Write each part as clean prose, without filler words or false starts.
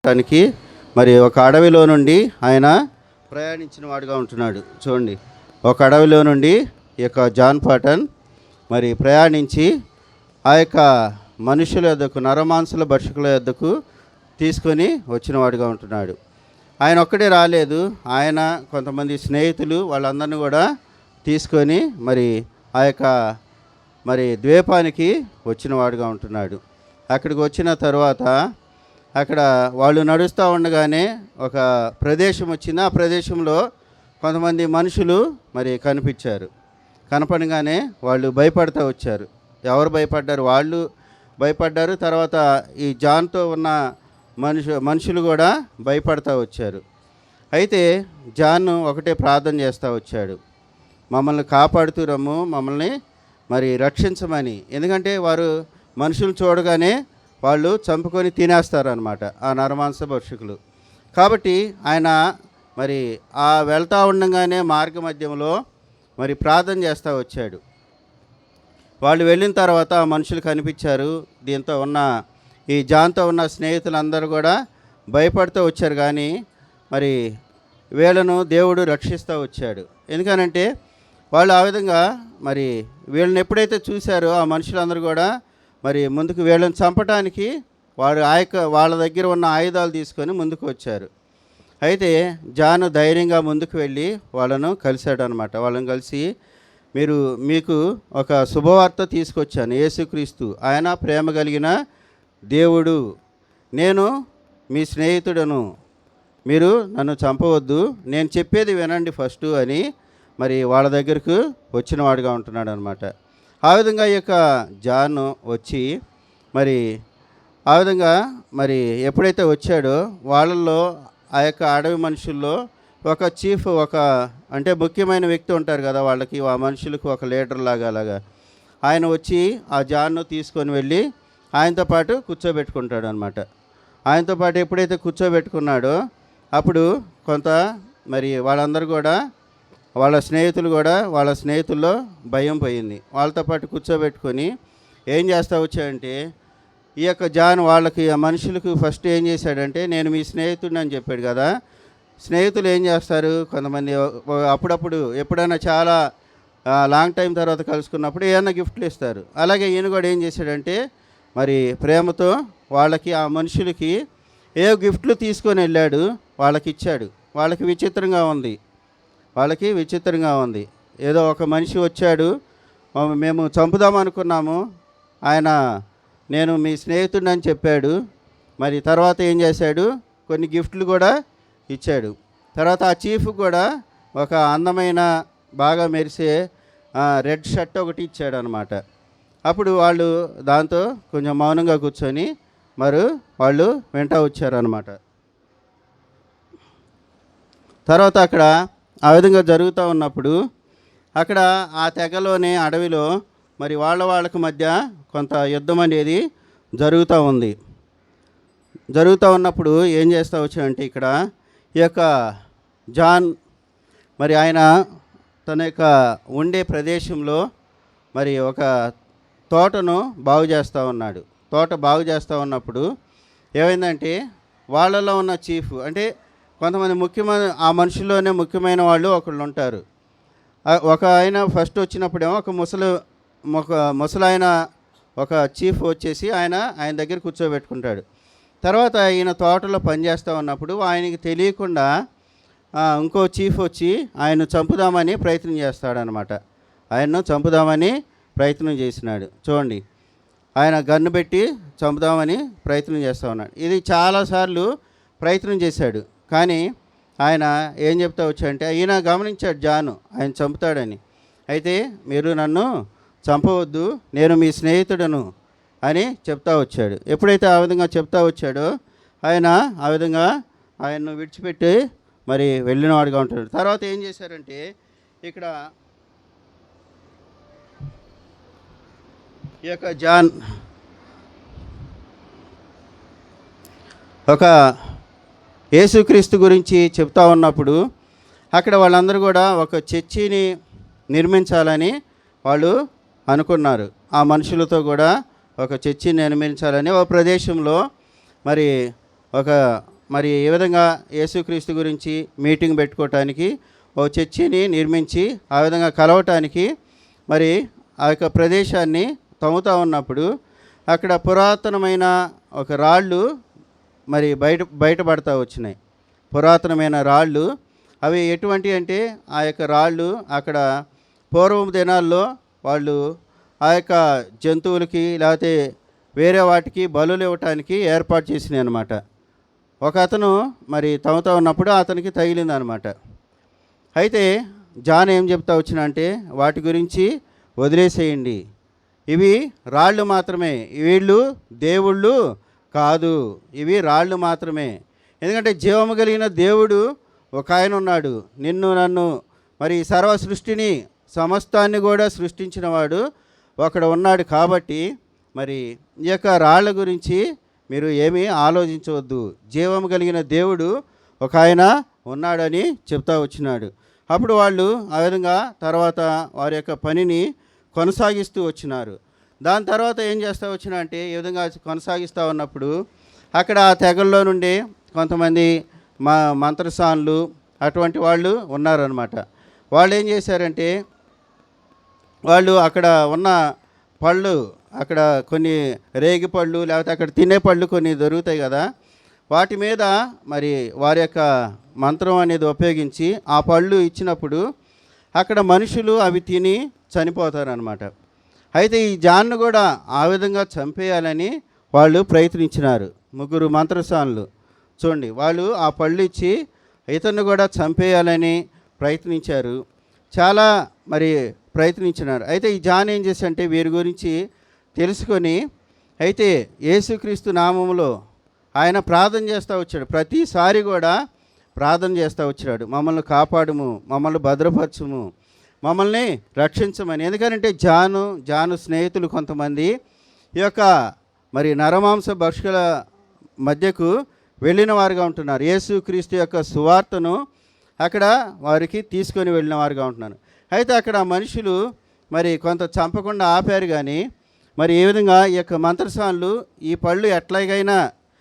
వెళ్ళటానికి మరి ఒక అడవిలో నుండి ఆయన ప్రయాణించిన వాడుగా ఉంటున్నాడు. చూడండి, ఒక అడవిలో నుండి ఈ యొక్క జాన్ పాటన్ మరి ప్రయాణించి ఆ యొక్క మనుషుల యొద్దకు, నరమాంసుల భక్షకుల యొద్దకు తీసుకొని వచ్చినవాడుగా ఉంటున్నాడు. ఆయన ఒక్కడే రాలేదు, ఆయన కొంతమంది స్నేహితులు వాళ్ళందరినీ కూడా తీసుకొని మరి ఆ యొక్క మరి ద్వీపానికి వచ్చినవాడుగా ఉంటున్నాడు. అక్కడికి వచ్చిన తర్వాత అక్కడ వాళ్ళు నడుస్తూ ఉండగానే ఒక ప్రదేశం వచ్చింది. ఆ ప్రదేశంలో కొంతమంది మనుషులు మరి కనిపించారు. కనపడగానే వాళ్ళు భయపడుతూ వచ్చారు. ఎవరు భయపడ్డారు? వాళ్ళు భయపడ్డారు. తర్వాత ఈ జాన్తో ఉన్న మనుషులు కూడా భయపడతా వచ్చారు. అయితే జాన్ ఒకటే ప్రార్థన చేస్తూ వచ్చాడు, మమ్మల్ని కాపాడుతూ రమ్ము, మమ్మల్ని మరి రక్షించమని. ఎందుకంటే వారు మనుషులు చూడగానే వాళ్ళు చంపుకొని తినేస్తారనమాట, ఆ నరమాంస భక్షకులు. కాబట్టి ఆయన మరి ఆ వెళ్తూ ఉండగానే మార్గ మధ్యంలో మరి ప్రార్థన చేస్తూ వచ్చాడు. వాళ్ళు వెళ్ళిన తర్వాత ఆ మనుషులు కనిపించారు. దీంతో ఉన్న ఈ జాన్తో ఉన్న స్నేహితులందరూ కూడా భయపడుతూ వచ్చారు. కానీ మరి వీళ్ళను దేవుడు రక్షిస్తూ వచ్చాడు. ఎందుకనంటే వాళ్ళు ఆ విధంగా మరి వీళ్ళని ఎప్పుడైతే చూశారో ఆ మనుషులందరూ కూడా మరి ముందుకు వీళ్ళని చంపడానికి వాళ్ళ దగ్గర ఉన్న ఆయుధాలు తీసుకొని ముందుకు వచ్చారు. అయితే జాను ధైర్యంగా ముందుకు వెళ్ళి వాళ్ళను కలిశాడు అనమాట. వాళ్ళని కలిసి, మీకు ఒక శుభవార్త తీసుకొచ్చాను, యేసుక్రీస్తు ఆయన ప్రేమ కలిగిన దేవుడు, నేను మీ స్నేహితుడను, మీరు నన్ను చంపవద్దు, నేను చెప్పేది వినండి ఫస్ట్ అని మరి వాళ్ళ దగ్గరకు వచ్చినవాడుగా ఉంటున్నాడు అనమాట. ఆ విధంగా ఈ యొక్క జాన్ వచ్చి మరి ఆ విధంగా మరి ఎప్పుడైతే వచ్చాడో వాళ్ళల్లో ఆ యొక్క అడవి మనుషుల్లో ఒక చీఫ్, అంటే ముఖ్యమైన వ్యక్తి ఉంటారు కదా వాళ్ళకి, ఆ మనుషులకు ఒక లీడర్ అలాగా ఆయన వచ్చి ఆ జాన్ను తీసుకొని వెళ్ళి ఆయనతో పాటు కూర్చోబెట్టుకుంటాడు అనమాట. ఆయనతో పాటు ఎప్పుడైతే కూర్చోబెట్టుకున్నాడో అప్పుడు కొంత మరి వాళ్ళందరూ కూడా, వాళ్ళ స్నేహితుల్లో భయం పోయింది. వాళ్ళతో పాటు కూర్చోబెట్టుకొని ఏం చేస్తూ వచ్చాడంటే, ఈ యొక్క జాన్ వాళ్ళకి, ఆ మనుషులకు ఫస్ట్ ఏం చేశాడంటే, నేను మీ స్నేహితుడిని అని చెప్పాడు కదా. స్నేహితులు ఏం చేస్తారు, కొంతమంది అప్పుడప్పుడు ఎప్పుడైనా చాలా లాంగ్ టైం తర్వాత కలుసుకున్నప్పుడు ఏమన్నా గిఫ్ట్లు ఇస్తారు. అలాగే ఈయన కూడా ఏం చేశాడంటే మరి ప్రేమతో వాళ్ళకి, ఆ మనుషులకి గిఫ్ట్లు తీసుకొని వెళ్ళాడు, వాళ్ళకి ఇచ్చాడు. వాళ్ళకి విచిత్రంగా ఉంది. ఏదో ఒక మనిషి వచ్చాడు, మేము చంపుదామనుకున్నాము, ఆయన నేను మీ స్నేహితుడిని అని చెప్పాడు. మరి తర్వాత ఏం చేశాడు, కొన్ని గిఫ్ట్లు కూడా ఇచ్చాడు. తర్వాత ఆ చీఫ్ కూడా ఒక అందమైన బాగా మెరిసే రెడ్ షర్ట్ ఒకటి ఇచ్చాడు అనమాట. అప్పుడు వాళ్ళు దాంతో కొంచెం మౌనంగా కూర్చొని మరి వాళ్ళు వెంట వచ్చారనమాట. తర్వాత అక్కడ ఆ విధంగా జరుగుతూ ఉన్నప్పుడు అక్కడ ఆ తెగలోనే అడవిలో మరి వాళ్ళకి మధ్య కొంత యుద్ధం అనేది జరుగుతూ ఉంది. జరుగుతూ ఉన్నప్పుడు ఏం చేస్తూ వచ్చాడంటే, ఇక్కడ ఈ యొక్క జాన్ మరి ఆయన తన యొక్క ఉండే ప్రదేశంలో మరి ఒక తోటను బాగు చేస్తూ ఉన్నాడు. తోట బాగు చేస్తూ ఉన్నప్పుడు ఏమైందంటే, వాళ్ళలో ఉన్న చీఫ్, అంటే కొంతమంది ముఖ్యమైన, ఆ మనుషుల్లోనే ముఖ్యమైన వాళ్ళు ఒకళ్ళు ఉంటారు. ఒక ఆయన ఫస్ట్ వచ్చినప్పుడేమో ఒక ముసలాయన, ఒక చీఫ్ వచ్చేసి ఆయన దగ్గర కూర్చోబెట్టుకుంటాడు. తర్వాత ఈయన తోటలో పనిచేస్తూ ఉన్నప్పుడు ఆయనకి తెలియకుండా ఇంకో చీఫ్ వచ్చి ఆయన్ను చంపుదామని ప్రయత్నం చేస్తాడనమాట. ఆయన్ను చంపుదామని ప్రయత్నం చేసినాడు. చూడండి, ఆయన గన్ను పెట్టి చంపుదామని ప్రయత్నం చేస్తూ ఉన్నాడు. ఇది చాలాసార్లు ప్రయత్నం చేశాడు. కానీ ఆయన ఏం చెప్తా వచ్చాడంటే, ఈయన గమనించాడు జాను ఆయన చంపుతాడని. అయితే మీరు నన్ను చంపవద్దు, నేను మీ స్నేహితుడను అని చెప్తా వచ్చాడు. ఎప్పుడైతే ఆ విధంగా చెప్తా వచ్చాడో ఆయన ఆ విధంగా ఆయన్ను విడిచిపెట్టి మరి వెళ్ళినవాడుగా ఉంటాడు. తర్వాత ఏం చేశారంటే, ఇక్కడ ఈ యొక్క జాన్ ఒక యేసుక్రీస్తు గురించి చెప్తా ఉన్నప్పుడు అక్కడ వాళ్ళందరూ కూడా ఒక చర్చిని నిర్మించాలని వాళ్ళు అనుకున్నారు. ఆ మనుషులతో కూడా ఒక చర్చిని నిర్మించాలని ఒక ప్రదేశంలో మరి ఒక మరి ఏ విధంగా యేసుక్రీస్తు గురించి మీటింగ్ పెట్టుకోవటానికి ఓ చర్చిని నిర్మించి ఆ విధంగా కలవటానికి మరి ఆ యొక్క ప్రదేశాన్ని తవ్వుతూ ఉన్నప్పుడు అక్కడ పురాతనమైన ఒక రాళ్ళు మరి బయటపడతా వచ్చినాయి. పురాతనమైన రాళ్ళు అవి ఎటువంటి అంటే ఆ యొక్క రాళ్ళు అక్కడ పూర్వం దినాల్లో వాళ్ళు ఆ యొక్క జంతువులకి లేకపోతే వేరే వాటికి బలులు ఇవ్వటానికి ఏర్పాటు చేసినాయి అనమాట. ఒక అతను మరి తవ్వుతూ ఉన్నప్పుడు అతనికి తగిలిందనమాట. అయితే జాన్ ఏం చెప్తా వచ్చిన అంటే వాటి గురించి వదిలేసేయండి, ఇవి రాళ్ళు మాత్రమే, వీళ్ళు దేవుళ్ళు కాదు, ఇవి రాళ్ళు మాత్రమే. ఎందుకంటే జీవము కలిగిన దేవుడు ఒక ఆయన ఉన్నాడు, నిన్ను నన్ను మరి సర్వ సృష్టిని సమస్తాన్ని కూడా సృష్టించిన వాడు ఒకడు ఉన్నాడు. కాబట్టి మరి ఈ యొక్క రాళ్ళ గురించి మీరు ఏమీ ఆలోచించవద్దు, జీవము కలిగిన దేవుడు ఒక ఆయన ఉన్నాడని చెప్తా వచ్చినాడు. అప్పుడు వాళ్ళు ఆ విధంగా తర్వాత వారి యొక్క పనిని కొనసాగిస్తూ వచ్చినారు. దాని తర్వాత ఏం చేస్తూ వచ్చినా అంటే ఈ విధంగా కొనసాగిస్తూ ఉన్నప్పుడు అక్కడ ఆ తెగల్లో నుండి కొంతమంది మంత్రసానులు అటువంటి వాళ్ళు ఉన్నారనమాట. వాళ్ళు ఏం చేశారంటే వాళ్ళు అక్కడ ఉన్న పళ్ళు, అక్కడ కొన్ని రేగి పళ్ళు లేకపోతే అక్కడ తినే పళ్ళు కొన్ని దొరుకుతాయి కదా, వాటి మీద మరి వారి యొక్క మంత్రం అనేది ఉపయోగించి ఆ పళ్ళు ఇచ్చినప్పుడు అక్కడ మనుషులు అవి తిని చనిపోతారనమాట. అయితే ఈ జాన్ను కూడా ఆ విధంగా చంపేయాలని వాళ్ళు ప్రయత్నించినారు. ముగ్గురు మంత్రసానులు చూడండి, వాళ్ళు ఆ పళ్ళు ఇచ్చి ఇతన్ని కూడా చంపేయాలని ప్రయత్నించారు, చాలా మరి ప్రయత్నించినారు. అయితే ఈ జాన్ ఏం చేశారంటే వీరి గురించి తెలుసుకొని అయితే యేసుక్రీస్తు నామములో ఆయన ప్రార్థన చేస్తూ వచ్చాడు. ప్రతిసారి కూడా ప్రార్థన చేస్తూ వచ్చాడు, మమ్మల్ని కాపాడుము, మమ్మల్ని భద్రపరచుము, మమ్మల్ని రక్షించమని. ఎందుకంటే జాను స్నేహితులు కొంతమంది ఈ యొక్క మరి నరమాంస భక్షకుల మధ్యకు వెళ్ళిన వారుగా ఉంటున్నారు. యేసుక్రీస్తు యొక్క సువార్తను అక్కడ వారికి తీసుకొని వెళ్ళిన వారుగా ఉంటున్నారు. అయితే అక్కడ మనుషులు మరి కొంత చంపకుండా ఆపారు, కానీ మరి ఏ విధంగా ఈ యొక్క మంత్రసానులు ఈ పళ్ళు ఎట్లాగైనా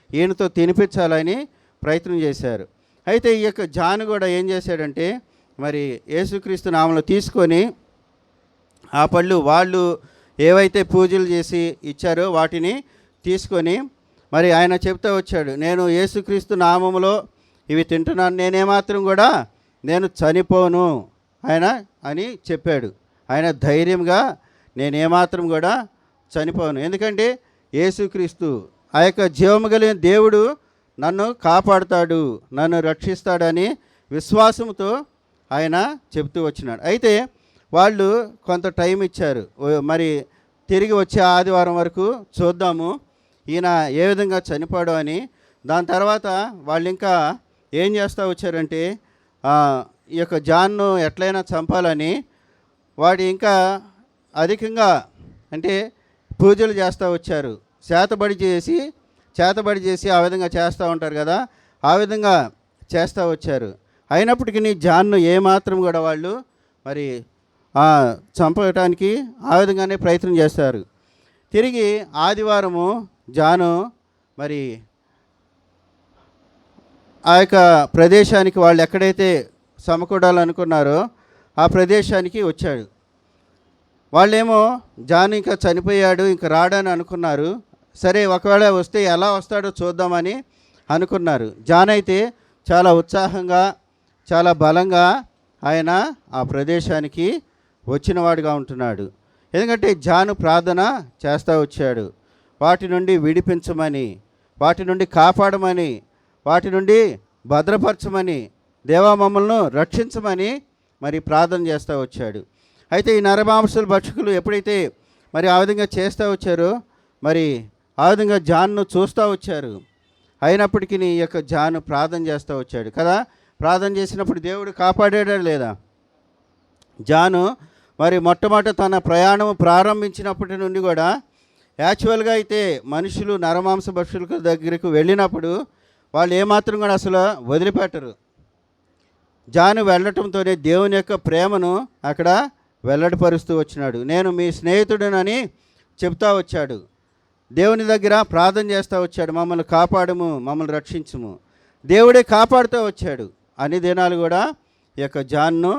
ఈయనతో తినిపించాలని ప్రయత్నం చేశారు. అయితే ఈ యొక్క జాన్ కూడా ఏం చేశాడంటే మరి యేసుక్రీస్తు నామములో తీసుకొని ఆ పళ్ళు వాళ్ళు ఏవైతే పూజలు చేసి ఇచ్చారో వాటిని తీసుకొని మరి ఆయన చెప్తూ వచ్చాడు, నేను యేసుక్రీస్తు నామములో ఇవి తింటున్నాను, నేనేమాత్రం కూడా నేను చనిపోను ఆయన అని చెప్పాడు. ఆయన ధైర్యంగా నేనేమాత్రం కూడా చనిపోను, ఎందుకంటే యేసుక్రీస్తు ఆ యొక్క జీవము కలిగిన దేవుడు నన్ను కాపాడుతాడు, నన్ను రక్షిస్తాడని విశ్వాసంతో ఆయన చెప్తూ వచ్చినాడు. అయితే వాళ్ళు కొంత టైం ఇచ్చారు, మరి తిరిగి వచ్చే ఆదివారం వరకు చూద్దాము ఈయన ఏ విధంగా చనిపోడు అని. దాని తర్వాత వాళ్ళు ఇంకా ఏం చేస్తూ వచ్చారంటే ఈ యొక్క జాన్ను ఎట్లయినా చంపాలని వాడు ఇంకా అధికంగా అంటే పూజలు చేస్తూ వచ్చారు. చేతబడి చేసి ఆ విధంగా చేస్తూ ఉంటారు కదా, ఆ విధంగా చేస్తూ వచ్చారు. అయినప్పటికీ జాన్ను ఏమాత్రం కూడా వాళ్ళు మరి చంపడానికి ఆ విధంగానే ప్రయత్నం చేస్తారు. తిరిగి ఆదివారము జాను మరి ఆ యొక్క ప్రదేశానికి వాళ్ళు ఎక్కడైతే సమకూడాలనుకున్నారో ఆ ప్రదేశానికి వచ్చాడు. వాళ్ళేమో జాన్ ఇంకా చనిపోయాడు, ఇంకా రాడని అనుకున్నారు. సరే ఒకవేళ వస్తే ఎలా వస్తాడో చూద్దామని అనుకున్నారు. జాన్ అయితే చాలా ఉత్సాహంగా చాలా బలంగా ఆయన ఆ ప్రదేశానికి వచ్చినవాడుగా ఉంటున్నాడు. ఎందుకంటే జాను ప్రార్థన చేస్తూ వచ్చాడు, వాటి నుండి విడిపించమని, వాటి నుండి కాపాడమని, వాటి నుండి భద్రపరచమని, దేవా మమ్మల్ని రక్షించమని మరి ప్రార్థన చేస్తూ వచ్చాడు. అయితే ఈ నరమాంసల భక్షకులు ఎప్పుడైతే మరి ఆ విధంగా చేస్తూ వచ్చారో మరి ఆ విధంగా జాన్ను చూస్తూ వచ్చారు. అయినప్పటికీ ఈ యొక్క జాను ప్రార్థన చేస్తూ వచ్చాడు కదా. ప్రార్థన చేసినప్పుడు దేవుడు కాపాడాడా లేదా? జాను మరి మొట్టమొదట తన ప్రయాణం ప్రారంభించినప్పటి నుండి కూడా యాక్చువల్గా అయితే మనుషులు నరమాంస భక్షుల దగ్గరకు వెళ్ళినప్పుడు వాళ్ళు ఏమాత్రం కూడా అసలు వదిలిపెట్టరు. జాను వెళ్ళటంతోనే దేవుని యొక్క ప్రేమను అక్కడ వెల్లడిపరుస్తూ వచ్చినాడు. నేను మీ స్నేహితుడినని చెప్తా వచ్చాడు, దేవుని దగ్గర ప్రార్థన చేస్తూ వచ్చాడు, మమ్మల్ని కాపాడుము, మమ్మల్ని రక్షించుము. దేవుడే కాపాడుతూ వచ్చాడు. అన్ని దినాలు కూడా ఈ యొక్క జాన్ను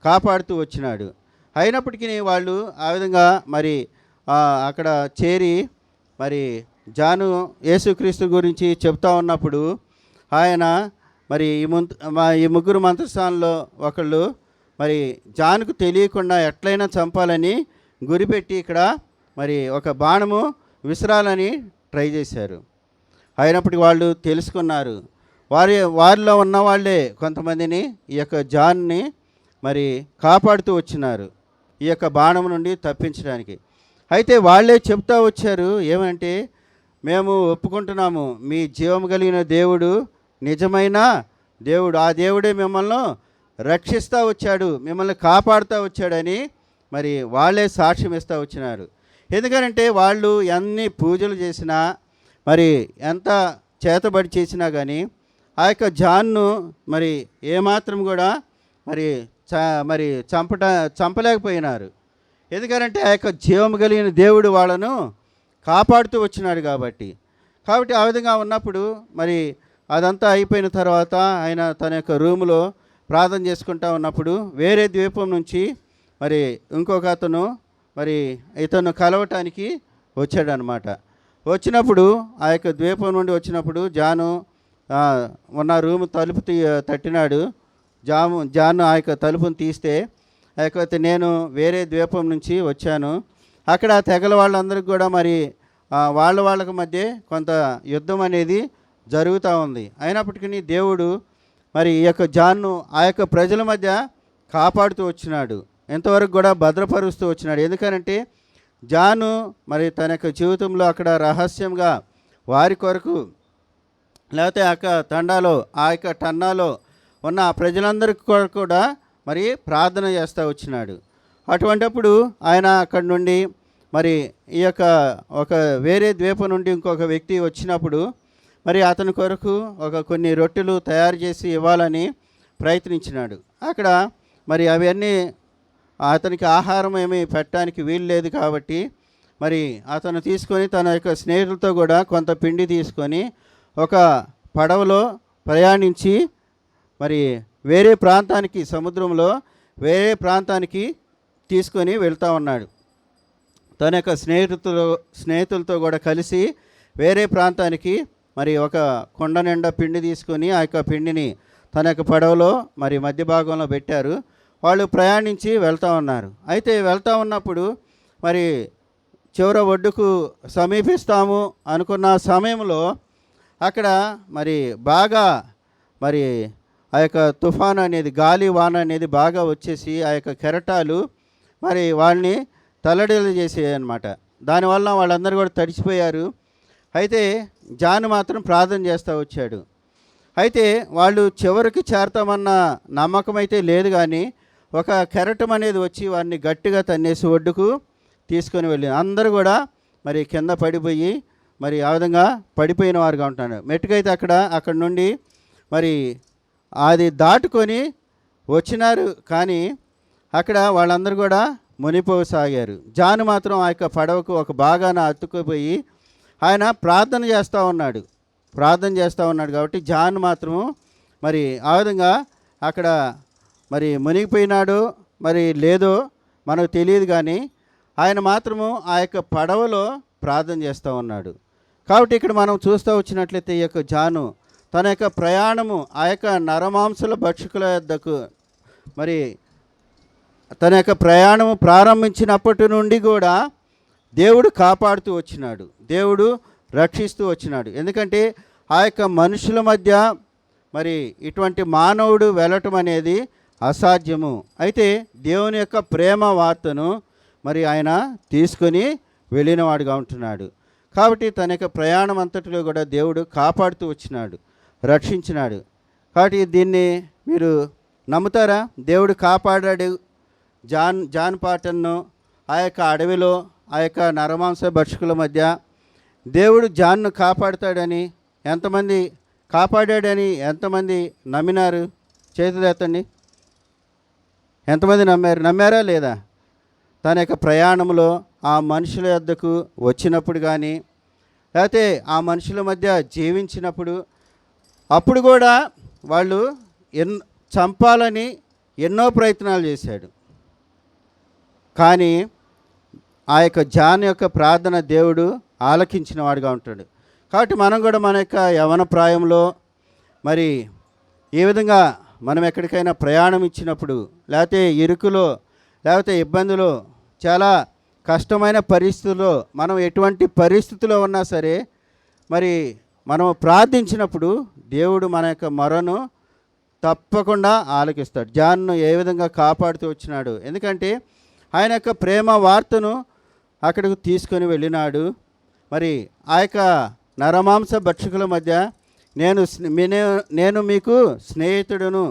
కాపాడుతూ వచ్చినాడు. అయినప్పటికీ వాళ్ళు ఆ విధంగా మరి అక్కడ చేరి మరి జాను యేసుక్రీస్తు గురించి చెప్తా ఉన్నప్పుడు ఆయన మరి ఈ ముగ్గురు మంత్రస్థానంలో ఒకళ్ళు మరి జానుకు తెలియకుండా ఎట్లయినా చంపాలని గురిపెట్టి ఇక్కడ మరి ఒక బాణము విసరాలని ట్రై చేశారు. అయినప్పటికీ వాళ్ళు తెలుసుకున్నారు. వారిలో ఉన్న వాళ్ళే కొంతమందిని ఈ యొక్క జాన్ని మరి కాపాడుతూ వచ్చినారు ఈ యొక్క బాణం నుండి తప్పించడానికి. అయితే వాళ్ళే చెప్తా వచ్చారు ఏమంటే, మేము ఒప్పుకుంటున్నాము మీ జీవం కలిగిన దేవుడు నిజమైన దేవుడు, ఆ దేవుడే మిమ్మల్ని రక్షిస్తూ వచ్చాడు, మిమ్మల్ని కాపాడుతూ వచ్చాడని మరి వాళ్ళే సాక్ష్యం ఇస్తూ వచ్చినారు. ఎందుకంటే వాళ్ళు ఎన్ని పూజలు చేసినా మరి ఎంత చేతబడి చేసినా కానీ ఆ యొక్క జాన్ను మరి ఏమాత్రం కూడా మరి చంపలేకపోయినారు. ఎందుకంటే ఆ యొక్క జీవం కలిగిన దేవుడు వాళ్ళను కాపాడుతూ వచ్చినాడు కాబట్టి ఆ విధంగా ఉన్నప్పుడు మరి అదంతా అయిపోయిన తర్వాత ఆయన తన యొక్క రూములో ప్రార్థన చేసుకుంటా ఉన్నప్పుడు వేరే ద్వీపం నుంచి మరి ఇంకొక అతను మరి ఇతను కలవటానికి వచ్చాడనమాట. వచ్చినప్పుడు ఆ యొక్క ద్వీపం నుండి వచ్చినప్పుడు జాను ఉన్న రూము తలుపు తట్టినాడు. జాను ఆ యొక్క తలుపును తీస్తే లేకపోతే నేను వేరే ద్వీపం నుంచి వచ్చాను, అక్కడ తెగల వాళ్ళందరికీ కూడా మరి వాళ్ళకి మధ్య కొంత యుద్ధం అనేది జరుగుతూ ఉంది. అయినప్పటికీ దేవుడు మరి ఈ యొక్క జాన్ను ఆ యొక్క ప్రజల మధ్య కాపాడుతూ వచ్చినాడు, ఎంతవరకు కూడా భద్రపరుస్తూ వచ్చినాడు. ఎందుకనంటే జాను మరి తన యొక్క జీవితంలో అక్కడ రహస్యంగా వారి కొరకు లేకపోతే ఆ యొక్క టన్నాలో ఉన్న ప్రజలందరికీ కొరకు కూడా మరి ప్రార్థన చేస్తూ వచ్చినాడు. అటువంటిప్పుడు ఆయన అక్కడి నుండి మరి ఈ యొక్క ఒక వేరే ద్వీపం నుండి ఇంకొక వ్యక్తి వచ్చినప్పుడు మరి అతని కొరకు కొన్ని రొట్టెలు తయారు చేసి ఇవ్వాలని ప్రయత్నించినాడు. అక్కడ మరి అవన్నీ అతనికి ఆహారం ఏమీ పెట్టడానికి వీలు లేదు కాబట్టి మరి అతను తీసుకొని తన యొక్క స్నేహితులతో కూడా కొంత పిండి తీసుకొని ఒక పడవలో ప్రయాణించి మరి వేరే ప్రాంతానికి, సముద్రంలో వేరే ప్రాంతానికి తీసుకొని వెళ్తూ ఉన్నాడు. తన యొక్క స్నేహితులతో కూడా కలిసి వేరే ప్రాంతానికి మరి ఒక కొండ నిండా పిండి తీసుకొని ఆ యొక్క పిండిని తన యొక్క పడవలో మరి మధ్య భాగంలో పెట్టారు. వాళ్ళు ప్రయాణించి వెళ్తూ ఉన్నారు. అయితే వెళ్తూ ఉన్నప్పుడు మరి చివర ఒడ్డుకు సమీపిస్తాము అనుకున్న సమయంలో అక్కడ మరి బాగా మరి ఆ యొక్క తుఫాను అనేది, గాలి వాన అనేది బాగా వచ్చేసి ఆ యొక్క కెరటాలు మరి వాళ్ళని తల్లడిల్లు చేసేవి అన్నమాట. దానివల్ల వాళ్ళందరూ కూడా తడిచిపోయారు. అయితే జాన్ మాత్రం ప్రార్థన చేస్తూ వచ్చాడు. అయితే వాళ్ళు చివరికి చేరతామన్న నమ్మకం అయితే లేదు, కానీ ఒక కెరటం అనేది వచ్చి వారిని గట్టిగా తన్నేసి ఒడ్డుకు తీసుకొని వెళ్ళి అందరూ కూడా మరి కింద పడిపోయి మరి ఆ విధంగా పడిపోయిన వారుగా ఉంటున్నారు. మెట్టుకైతే అక్కడ నుండి మరి అది దాటుకొని వచ్చినారు, కానీ అక్కడ వాళ్ళందరూ కూడా మునిపోసాగారు. జాను మాత్రం ఆ యొక్క పడవకు ఒక భాగాన అతుక్కుపోయి ఆయన ప్రార్థన చేస్తూ ఉన్నాడు కాబట్టి జాను మాత్రము మరి ఆ విధంగా అక్కడ మరి మునిగిపోయినాడు మరి లేదో మనకు తెలియదు, కానీ ఆయన మాత్రము ఆ యొక్క పడవలో ప్రార్థన చేస్తూ ఉన్నాడు. కాబట్టి ఇక్కడ మనం చూస్తూ వచ్చినట్లయితే ఈ యొక్క జాను తన యొక్క ప్రయాణము ఆ యొక్క నరమాంసల భక్షకుల యొద్దకు మరి తన యొక్క ప్రయాణము ప్రారంభించినప్పటి నుండి కూడా దేవుడు కాపాడుతూ వచ్చినాడు, దేవుడు రక్షిస్తూ వచ్చినాడు. ఎందుకంటే ఆ యొక్క మనుషుల మధ్య మరి ఇటువంటి మానవుడు వెళ్ళటం అనేది అసాధ్యము. అయితే దేవుని యొక్క ప్రేమ వార్తను మరి ఆయన తీసుకొని వెళ్ళినవాడుగా ఉంటున్నాడు. కాబట్టి తన యొక్క ప్రయాణం అంతటిలో కూడా దేవుడు కాపాడుతూ వచ్చినాడు, రక్షించినాడు. కాబట్టి దీన్ని మీరు నమ్ముతారా? దేవుడు కాపాడాడు జాన్ పాటన్ను ఆ యొక్క అడవిలో ఆ యొక్క నరమాంస భక్షకుల మధ్య. దేవుడు జాన్ను కాపాడుతాడని కాపాడాడని ఎంతమంది నమ్మినారు? చేతులెత్తండి. ఎంతమంది నమ్మారా లేదా? తన యొక్క ప్రయాణంలో ఆ మనుషుల యొద్దకు వచ్చినప్పుడు కానీ లేకపోతే ఆ మనుషుల మధ్య జీవించినప్పుడు అప్పుడు కూడా వాళ్ళు చంపాలని ఎన్నో ప్రయత్నాలు చేశాడు. కానీ ఆ యొక్క జాన్ యొక్క ప్రార్థన దేవుడు ఆలకించిన వాడుగా ఉంటాడు. కాబట్టి మనం కూడా మన యొక్క యవన ప్రాయంలో మరి ఏ విధంగా మనం ఎక్కడికైనా ప్రయాణం ఇచ్చినప్పుడు, లేకపోతే ఇరుకులో, లేకపోతే ఇబ్బందులో, చాలా కష్టమైన పరిస్థితుల్లో, మనం ఎటువంటి పరిస్థితిలో ఉన్నా సరే మరి మనం ప్రార్థించినప్పుడు దేవుడు మన యొక్క మొరను తప్పకుండా ఆలకిస్తాడు. జాన్ను ఏ విధంగా కాపాడుతూ వచ్చినాడు, ఎందుకంటే ఆయన యొక్క ప్రేమ వార్తను అక్కడికి తీసుకొని వెళ్ళినాడు. మరి ఆ యొక్క నరమాంస భక్షకుల మధ్య నేను మీకు స్నేహితుడును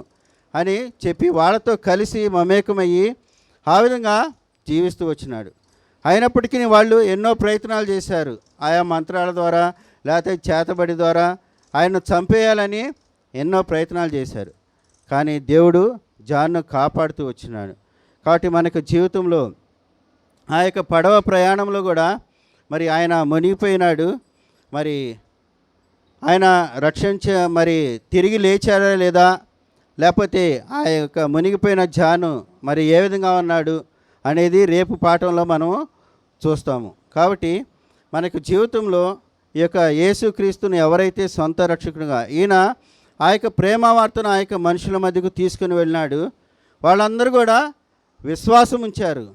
అని చెప్పి వాళ్ళతో కలిసి మమేకమయ్యి ఆ విధంగా జీవిస్తూ వచ్చినాడు. అయినప్పటికీ వాళ్ళు ఎన్నో ప్రయత్నాలు చేశారు. ఆయా మంత్రాల ద్వారా, లేకపోతే చేతబడి ద్వారా ఆయన్ను చంపేయాలని ఎన్నో ప్రయత్నాలు చేశారు. కానీ దేవుడు జాన్ను కాపాడుతూ వచ్చినాడు. కాబట్టి మనకు జీవితంలో ఆ యొక్క పడవ ప్రయాణంలో కూడా మరి ఆయన మునిగిపోయినాడు. మరి ఆయన మరి తిరిగి లేచారా లేదా, లేకపోతే ఆ యొక్క మునిగిపోయిన జాను మరి ఏ విధంగా ఉన్నాడు అనేది రేపు పాఠంలో మనము చూస్తాము. కాబట్టి మనకు జీవితంలో ఈ యొక్క యేసుక్రీస్తుని ఎవరైతే సొంత రక్షకునిగా ఈయన ఆ యొక్క ప్రేమ వార్తను ఆ యొక్క మనుషుల మధ్యకు తీసుకుని వెళ్ళినాడు. వాళ్ళందరూ కూడా విశ్వాసం ఉంచారు.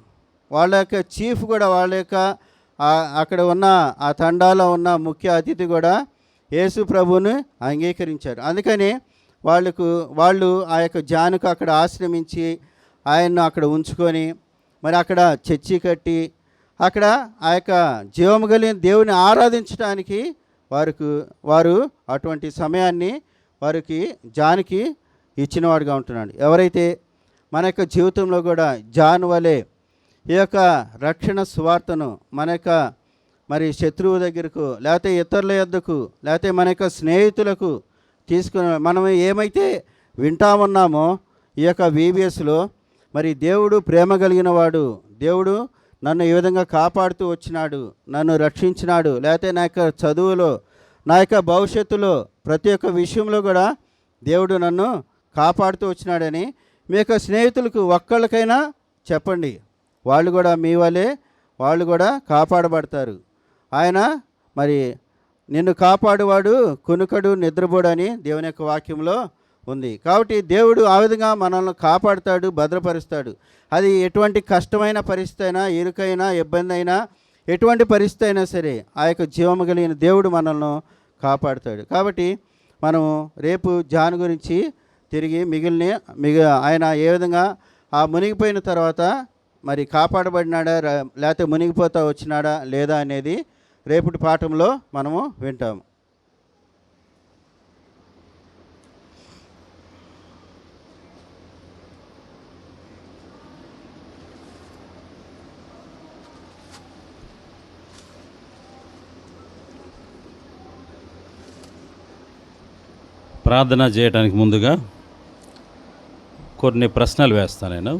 వాళ్ళ యొక్క చీఫ్ కూడా, వాళ్ళ యొక్క అక్కడ ఉన్న ఆ తండాలో ఉన్న ముఖ్య అతిథి కూడా యేసు ప్రభువుని అంగీకరించారు. అందుకని వాళ్ళు ఆ యొక్క జానుకు అక్కడ ఆశ్రమించి ఆయన్ను అక్కడ ఉంచుకొని మరి అక్కడ చర్చి కట్టి అక్కడ ఆ యొక్క జీవము కలిగిన దేవుని ఆరాధించడానికి వారు అటువంటి సమయాన్ని వారికి జానికి ఇచ్చినవాడుగా ఉంటున్నాడు. ఎవరైతే మన యొక్క జీవితంలో కూడా జాన్ వలె ఈ యొక్క రక్షణ సువార్తను మన యొక్క మరి శత్రువు దగ్గరకు, లేకపోతే ఇతరుల యొద్దకు, లేకపోతే మన యొక్క స్నేహితులకు తీసుకుని మనం ఏమైతే వింటామన్నామో ఈ యొక్క VBSలో మరి దేవుడు ప్రేమ కలిగిన వాడు, దేవుడు నన్ను ఈ విధంగా కాపాడుతూ వచ్చినాడు, నన్ను రక్షించినాడు, లేకపోతే నా యొక్క చదువులో, నా యొక్క భవిష్యత్తులో ప్రతి ఒక్క విషయంలో కూడా దేవుడు నన్ను కాపాడుతూ వచ్చినాడని మీ యొక్క స్నేహితులకు ఒక్కళ్ళకైనా చెప్పండి. వాళ్ళు కూడా మీ వలే వాళ్ళు కూడా కాపాడబడతారు. ఆయన మరి నిన్ను కాపాడువాడు కునుకడు నిద్రపోడని దేవుని యొక్క వాక్యంలో ఉంది. కాబట్టి దేవుడు ఆ విధంగా మనల్ని కాపాడుతాడు, భద్రపరుస్తాడు. అది ఎటువంటి కష్టమైన పరిస్థితి అయినా, ఇరుకైనా, ఇబ్బంది అయినా, ఎటువంటి పరిస్థితి అయినా సరే ఆ యొక్క జీవము కలిగిన దేవుడు మనల్ని కాపాడుతాడు. కాబట్టి మనం రేపు జాన్ గురించి తిరిగి ఆయన ఏ విధంగా ఆ మునిగిపోయిన తర్వాత మరి కాపాడబడినాడా, లేకపోతే మునిగిపోతా వచ్చినాడా లేదా అనేది రేపటి పాఠంలో మనము వింటాము. ప్రార్థన చేయడానికి ముందుగా కొన్ని ప్రశ్నలు వేస్తాను నేను.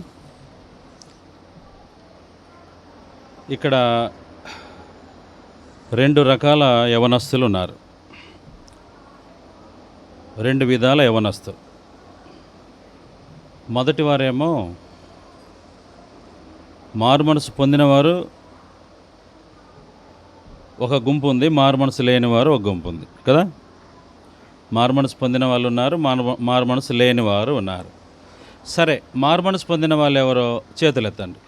ఇక్కడ 2 రకాల యవనస్తులు ఉన్నారు, 2 విధాల యవనస్తులు. మొదటి వారేమో మారుమనసు పొందినవారు ఒక గుంపు ఉంది, మారుమనసు లేని వారు ఒక గుంపు ఉంది కదా. మారుమనసు పొందిన వాళ్ళు ఉన్నారు, మారుమనసు లేని వారు ఉన్నారు. సరే, మారుమనసు పొందిన వాళ్ళు ఎవరో చేతులు ఎత్తండి.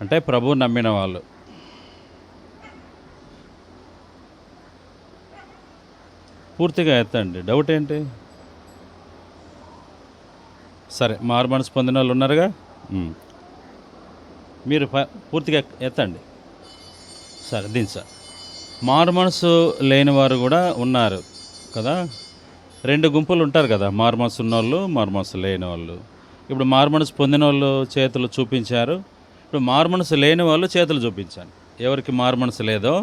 అంటే ప్రభువు నమ్మిన వాళ్ళు. పూర్తిగా ఎత్తండి, డౌట్ ఏంటి? సరే, మారుమనసు పొందిన వాళ్ళు ఉన్నారుగా, మీరు పూర్తిగా ఎత్తండి. సరే, దీని సార్ మారుమనసు లేని వారు కూడా ఉన్నారు కదా. 2 గుంపులు ఉంటారు కదా, మారుమనసు ఉన్నోళ్ళు, మారుమనసు లేని వాళ్ళు. ఇప్పుడు మారుమనసు పొందిన వాళ్ళు చేతులు చూపించారు, ఇప్పుడు మారుమనసు లేని వాళ్ళు చేతులు చూపించాను. ఎవరికి మారుమనసు లేదో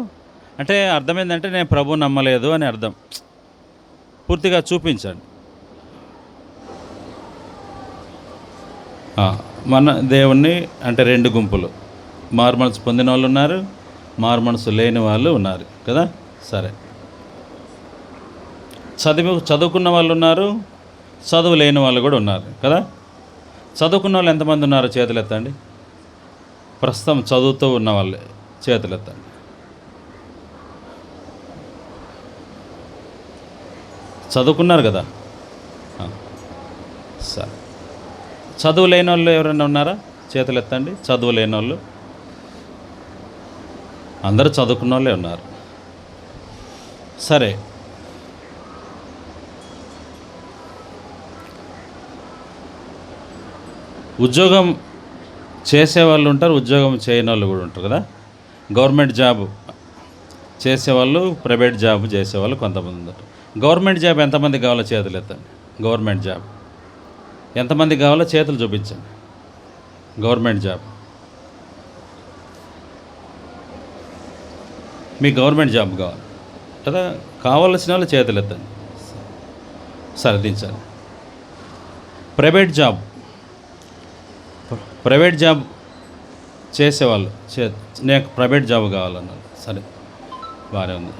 అంటే అర్థం ఏంటంటే నేను ప్రభు నమ్మలేదు అని అర్థం. పూర్తిగా చూపించండి. మన దేవుణ్ణి అంటే 2 గుంపులు, మారుమనసు పొందిన వాళ్ళు ఉన్నారు, మారుమనసు లేని వాళ్ళు ఉన్నారు కదా. సరే, చదువుకున్న వాళ్ళు ఉన్నారు, చదువు లేని వాళ్ళు కూడా ఉన్నారు కదా. చదువుకున్న వాళ్ళు ఎంతమంది ఉన్నారో చేతులు ఎత్తండి. ప్రస్తుతం చదువుతూ ఉన్న వాళ్ళే చేతులు ఎత్తండి. చదువుకున్నారు కదా. సరే, చదువు లేని వాళ్ళు ఎవరైనా ఉన్నారా? చేతులు ఎత్తండి. చదువు లేని వాళ్ళు అందరూ చదువుకున్న వాళ్ళే ఉన్నారు. సరే, ఉద్యోగం చేసేవాళ్ళు ఉంటారు, ఉద్యోగం చేయని వాళ్ళు కూడా ఉంటారు కదా. గవర్నమెంట్ జాబ్ చేసేవాళ్ళు, ప్రైవేట్ జాబ్ చేసేవాళ్ళు కొంతమంది ఉంటారు. గవర్నమెంట్ జాబ్ ఎంతమంది కావాలో చేతులు ఎత్తండి. గవర్నమెంట్ జాబ్ ఎంతమంది కావాలో చేతులు చూపించండి. గవర్నమెంట్ జాబ్, మీకు గవర్నమెంట్ జాబ్ కావాలి కదా. కావాల్సిన వాళ్ళు చేతులు ఎత్తండి. సరే, దించండి. ప్రైవేట్ జాబ్ చేసేవాళ్ళు నాకు ప్రైవేట్ జాబ్ కావాలన్నారు. సరే, బాగానే ఉంది.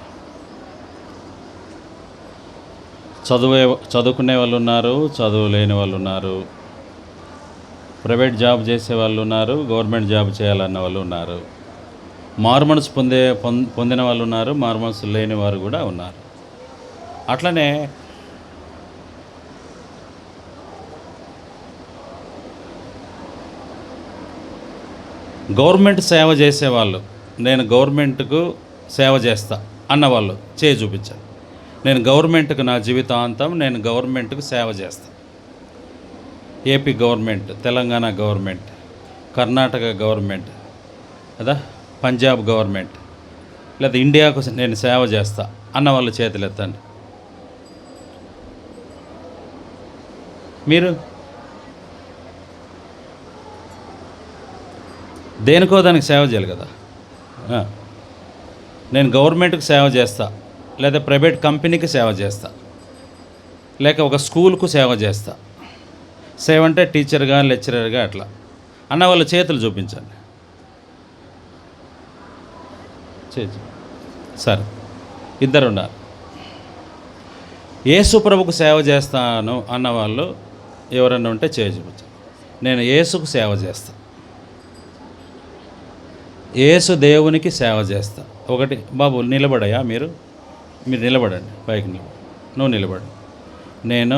చదువుకునే వాళ్ళు ఉన్నారు, చదువు లేని వాళ్ళు ఉన్నారు, ప్రైవేట్ జాబ్ చేసే వాళ్ళు ఉన్నారు, గవర్నమెంట్ జాబ్ చేయాలన్న వాళ్ళు ఉన్నారు, మారుమనసు పొందిన వాళ్ళు ఉన్నారు, మారుమనసు లేని వారు కూడా ఉన్నారు. అట్లనే గవర్నమెంట్ సేవ చేసేవాళ్ళు, నేను గవర్నమెంట్కు సేవ చేస్తా అన్నవాళ్ళు చేయి చూపించాలి. నేను గవర్నమెంట్కు నా జీవితాంతం నేను గవర్నమెంట్కు సేవ చేస్తా. AP government, Telangana government, Karnataka government కదా, పంజాబ్ గవర్నమెంట్, లేదా ఇండియాకు నేను సేవ చేస్తా అన్నవాళ్ళు చేతులు ఎత్తండి. మీరు దేనికో దానికి సేవ చేయాలి కదా. నేను గవర్నమెంట్కి సేవ చేస్తా, లేదా ప్రైవేట్ కంపెనీకి సేవ చేస్తా, లేక ఒక స్కూల్కు సేవ చేస్తా. సేవ అంటే టీచర్గా, లెక్చరర్గా అట్లా అన్న వాళ్ళు చేతులు చూపించండి. సరే, ఇద్దరు ఉన్నారు. యేసు ప్రభుకు సేవ చేస్తాను అన్నవాళ్ళు ఎవరన్నా ఉంటే చేయి చూపించండి. నేను యేసుకు సేవ చేస్తా, యేసు దేవునికి సేవ చేస్తా. ఒకటి బాబు నిలబడయా, మీరు నిలబడండి, పైకి నిలబడి, నువ్వు నిలబడు. నేను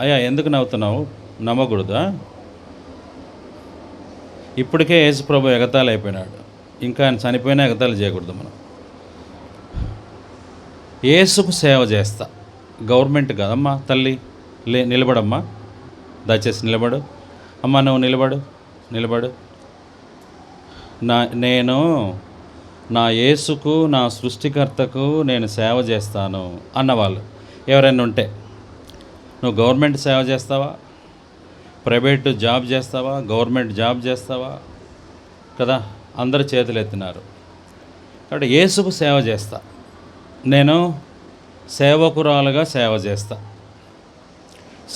అయ్యా ఎందుకు నవ్వుతున్నావు? నమ్మకూడదా? ఇప్పటికే యేసు ప్రభు ఎగతాళి అయిపోయినాడు, ఇంకా ఆయన చనిపోయినా ఎగతాళి చేయకూడదు మనం. యేసుకు సేవ చేస్తా, గవర్నమెంట్ కదమ్మా తల్లి. నిలబడమ్మా, దయచేసి నిలబడు. అమ్మ నువ్వు నిలబడు. నేను నా యేసుకు, నా సృష్టికర్తకు నేను సేవ చేస్తాను అన్నవాళ్ళు ఎవరైనా ఉంటే, నువ్వు గవర్నమెంట్ సేవ చేస్తావా, ప్రైవేటు జాబ్ చేస్తావా, గవర్నమెంట్ జాబ్ చేస్తావా కదా. అందరు చేతులు ఎత్తినారు. కాబట్టి యేసుకు సేవ చేస్తా, నేను సేవకురాలుగా సేవ చేస్తా,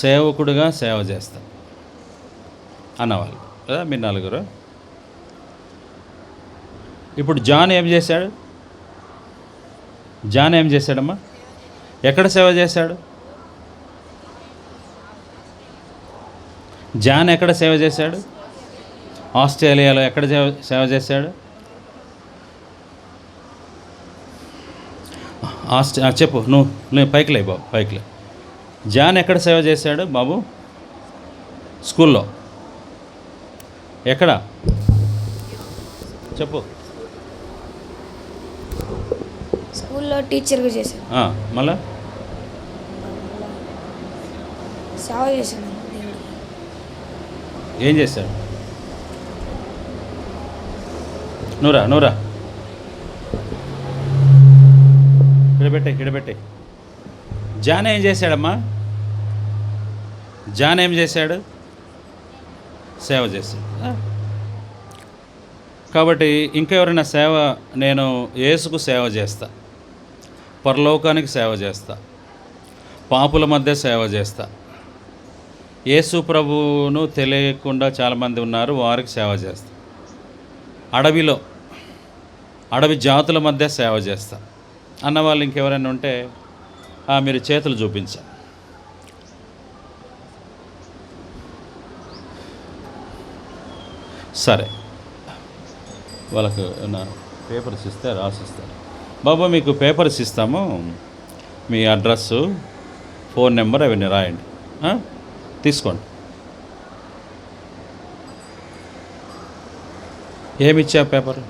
సేవకుడిగా సేవ చేస్తా అన్నవాళ్ళు కదా. మీరు నలుగురు. ఇప్పుడు జాన్ ఏం చేశాడమ్మా? ఎక్కడ సేవ చేశాడు? జాన్ ఎక్కడ సేవ చేశాడు? ఆస్ట్రేలియాలో. ఎక్కడ సేవ చేశాడు? చెప్పు, నువ్వు పైకి లే బాబు, పైకి లే. జాన్ ఎక్కడ సేవ చేశాడు బాబు? స్కూల్లో. ఎక్కడ చెప్పు. స్కూల్లో టీచర్గా చేశాను. మళ్ళా సేవ చేశాను. ఏం చేశాడు? నూరా ఇడబెట్టే. జాన్ ఏం చేశాడమ్మా? జాన్ ఏం చేశాడు? సేవ చేశాడు. కాబట్టి ఇంకెవరైనా సేవ, నేను యేసుకు సేవ చేస్తా, పరలోకానికి సేవ చేస్తా, పాపుల మధ్య సేవ చేస్తా. యేసు ప్రభువును తెలియకుండా చాలామంది ఉన్నారు, వారికి సేవ చేస్తా. అడవి జాతుల మధ్య సేవ చేస్తా అన్నవాళ్ళు ఇంకెవరైనా ఉంటే మీరు చేతులు చూపించాలి. సరే, వాళ్ళకు ఏమన్నా పేపర్స్ ఇస్తే రాసిస్తారు. బాబా మీకు పేపర్స్ ఇస్తాము, మీ అడ్రస్సు, ఫోన్ నెంబర్ అవన్నీ రాయండి. తీసుకోండి. ఏమిచ్చా పేపర్?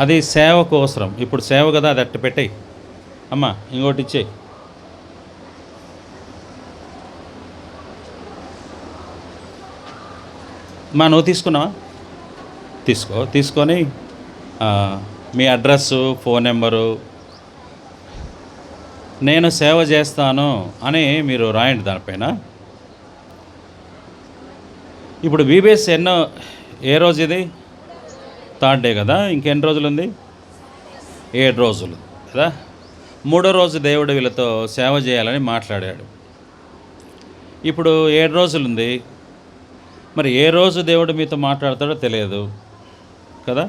అది సేవకు అవసరం. ఇప్పుడు సేవ కదా, అది అట్టు పెట్టేయి. అమ్మా ఇంకోటి ఇచ్చేయి. నువ్వు తీసుకున్నావా? తీసుకొని మీ అడ్రస్సు, ఫోన్ నెంబరు, నేను సేవ చేస్తాను అని మీరు రాయండి దానిపైన. ఇప్పుడు బీబీఎస్ ఏ రోజు ఇది? 3rd డే కదా, ఇంకెన్ని రోజులు ఉంది? 7 రోజులు కదా. 3వ రోజు దేవుడు వీళ్ళతో సేవ చేయాలని మాట్లాడాడు. ఇప్పుడు 7 రోజులు ఉంది. మరి ఏ రోజు దేవుడు మీతో మాట్లాడతాడో తెలియదు కదా.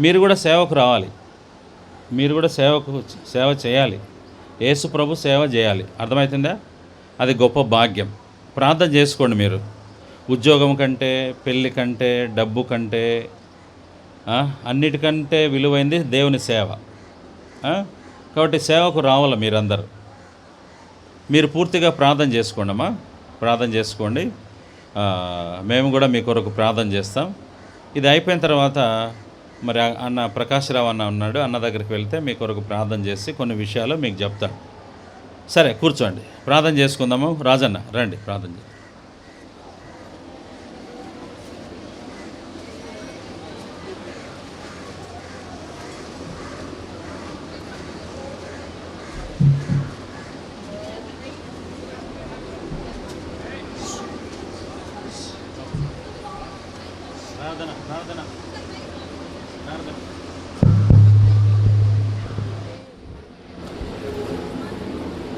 మీరు కూడా సేవకు రావాలి, మీరు కూడా సేవ చేయాలి. యేసు ప్రభు సేవ చేయాలి. అర్థమవుతుందా? అది గొప్ప భాగ్యం. ప్రార్థన చేసుకోండి. మీరు ఉద్యోగం కంటే, పెళ్ళి కంటే, డబ్బు కంటే, అన్నిటికంటే విలువైంది దేవుని సేవ. కాబట్టి సేవకు రావాలి మీరందరూ. మీరు పూర్తిగా ప్రార్థన చేసుకోండి అమ్మా, ప్రార్థన చేసుకోండి. మేము కూడా మీ కొరకు ప్రార్థన చేస్తాం. ఇది అయిపోయిన తర్వాత మరి అన్న ప్రకాశ్రావు అన్న ఉన్నాడు, అన్న దగ్గరికి వెళ్తే మీ కొరకు ప్రార్థన చేసి కొన్ని విషయాలు మీకు చెప్తాడు. సరే కూర్చోండి, ప్రార్థన చేసుకుందాము. రాజన్న రండి, ప్రార్థన చేయండి.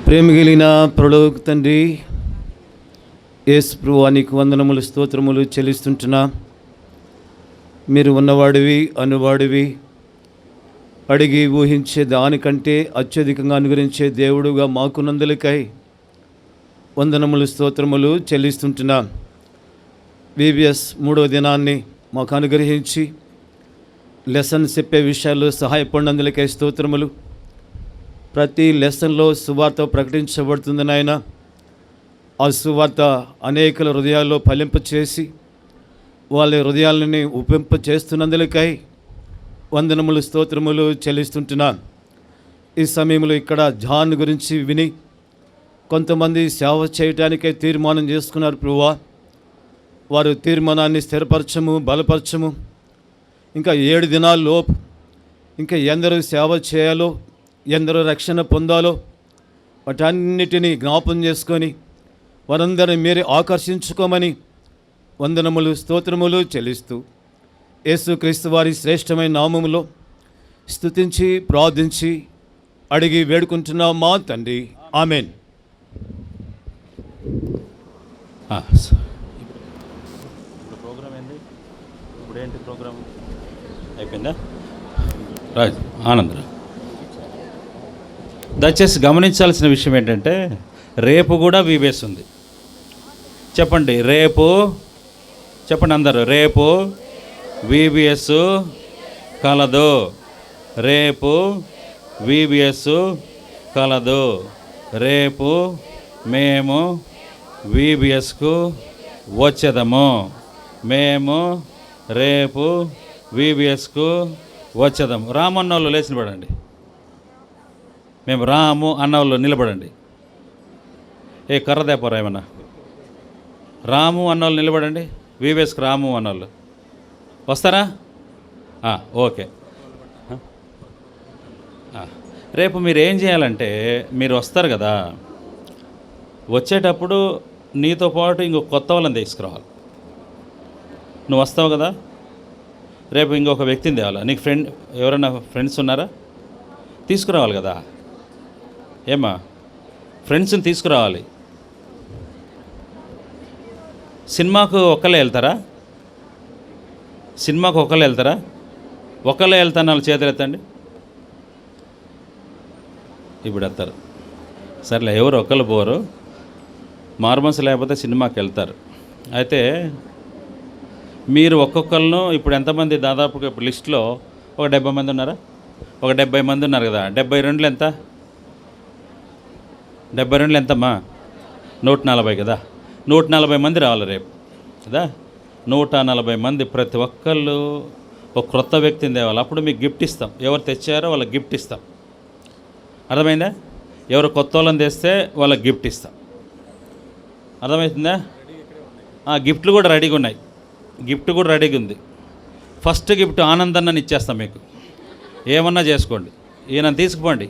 ప్రేమ కలిగిన పరలోక తండ్రి యేసు ప్రభువా, నీకు వందనములు, స్తోత్రములు చెల్లిస్తుంటున్నా. మీరు ఉన్నవాడివి, అనువాడివి, అడిగి ఊహించే దానికంటే అత్యధికంగా అనుగ్రహించే దేవుడుగా మాకున్నందులకై వందనములు, స్తోత్రములు చెల్లిస్తుంటున్నా. బీబీఎస్ 3వ దినాన్ని మాకు అనుగ్రహించి లెసన్ చెప్పే విషయాల్లో సహాయపడినందులకై స్తోత్రములు. ప్రతి లెసన్లో సువార్త ప్రకటించబడుతుంది నాయన. ఆ సువార్త అనేకల హృదయాల్లో ఫలింప చేసి వాళ్ళ హృదయాలని ఉపంప చేస్తున్నందులకై వందనములు, స్తోత్రములు చెల్లిస్తుంటున్నా. ఈ సమయంలో ఇక్కడ జాన్ గురించి విని కొంతమంది సేవ చేయటానికై తీర్మానం చేసుకున్నారు ప్రభువా. వారు తీర్మానాన్ని స్థిరపరచము, బలపరచము. ఇంకా 7 దినాల్లోపు ఇంకా ఎందరూ సేవ చేయాలో, ఎందరో రక్షణ పొందాలో వాటన్నిటినీ జ్ఞాపం చేసుకొని వారందరినీ మీరే ఆకర్షించుకోమని వందనములు, స్తోత్రములు చెల్లిస్తూ యేసుక్రీస్తు వారి శ్రేష్టమైన నామములో స్తుతించి ప్రార్థించి అడిగి వేడుకుంటున్నాం మా తండ్రి, ఆమెన్. ఇప్పుడు ప్రోగ్రామ్ ఏంది? ఇప్పుడు ఏంటి ప్రోగ్రామ్? అయిపోయిందా? రాజ్ ఆనంద్, దయచేసి గమనించాల్సిన విషయం ఏంటంటే రేపు కూడా బీబీఎస్ ఉంది. చెప్పండి, రేపు చెప్పండి అందరూ, రేపు బీబీఎస్ కలదు. రేపు బీబీఎస్ కలదు. రేపు మేము బీబీఎస్కు వచ్చేదము. మేము రేపు బీబీఎస్కు వచ్చేదము. రామన్నోళ్ళు లేచి నిలబడండి. మేము రాము అన్నవాళ్ళు నిలబడండి. ఏ కర్రదేపరా ఏమన్నా? రాము అన్నవాళ్ళు నిలబడండి. బీబీఎస్కి రాము అన్నవాళ్ళు వస్తారా? ఓకే. రేపు మీరు ఏం చేయాలంటే, మీరు వస్తారు కదా, వచ్చేటప్పుడు నీతో పాటు ఇంకొక కొత్త వాళ్ళని తీసుకురావాలి. నువ్వు వస్తావు కదా, రేపు ఇంకొక వ్యక్తిని తేవాలి. నీకు ఎవరైనా ఫ్రెండ్స్ ఉన్నారా? తీసుకురావాలి కదా. ఏమ్మా, ఫ్రెండ్స్ని తీసుకురావాలి. సినిమాకు ఒక్కళ్ళే వెళ్తారా? సినిమాకు ఒక్కళ్ళే వెళ్తారా? ఒకళ్ళే వెళ్తాను వాళ్ళు చేతులు ఎత్తండి. ఇప్పుడు ఎత్తారు. సర్లే, ఎవరు ఒకళ్ళు పోరు, మారుమనసు లేకపోతే సినిమాకి వెళ్తారు. అయితే మీరు ఒక్కొక్కళ్ళను ఇప్పుడు ఎంతమంది, దాదాపుగా ఇప్పుడు లిస్టులో ఒక 70 మంది ఉన్నారా? ఒక 70 మంది ఉన్నారు కదా. 72 ఎంత? 72 ఎంతమ్మా? 140 కదా. 140 మంది రావాలి రేపు కదా. 140 మంది, ప్రతి ఒక్కళ్ళు ఒక క్రొత్త వ్యక్తిని తేవాలి. అప్పుడు మీకు గిఫ్ట్ ఇస్తాం. ఎవరు తెచ్చారో వాళ్ళకి గిఫ్ట్ ఇస్తాం. అర్థమైందా? ఎవరు కొత్త వాళ్ళని తెస్తే వాళ్ళకి గిఫ్ట్ ఇస్తాం. అర్థమవుతుందా? గిఫ్ట్లు కూడా రెడీగా ఉన్నాయి. గిఫ్ట్ కూడా రెడీగా ఉంది. ఫస్ట్ గిఫ్ట్ ఆనందాన్ని ఇచ్చేస్తాం మీకు. ఏమన్నా చేసుకోండి, ఈయన తీసుకుపోండి.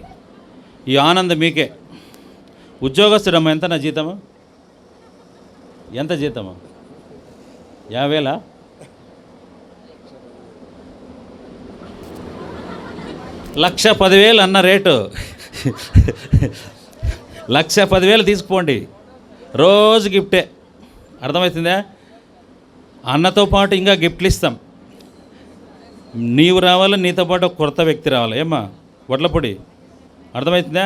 ఈ ఆనందం మీకే. ఉద్యోగస్తుడమ్మా, ఎంత నా జీతము? ఎంత జీతము? 50,000? లక్ష 10,000 అన్న రేటు. 1,10,000 తీసుకుపోండి. రోజు గిఫ్టే. అర్థమవుతుందా? అన్నతో పాటు ఇంకా గిఫ్ట్లు ఇస్తాం. నీవు రావాలి, నీతో పాటు ఒక కొత్త వ్యక్తి రావాలి. ఏమ్మా వడ్లపొడి, అర్థమవుతుందా?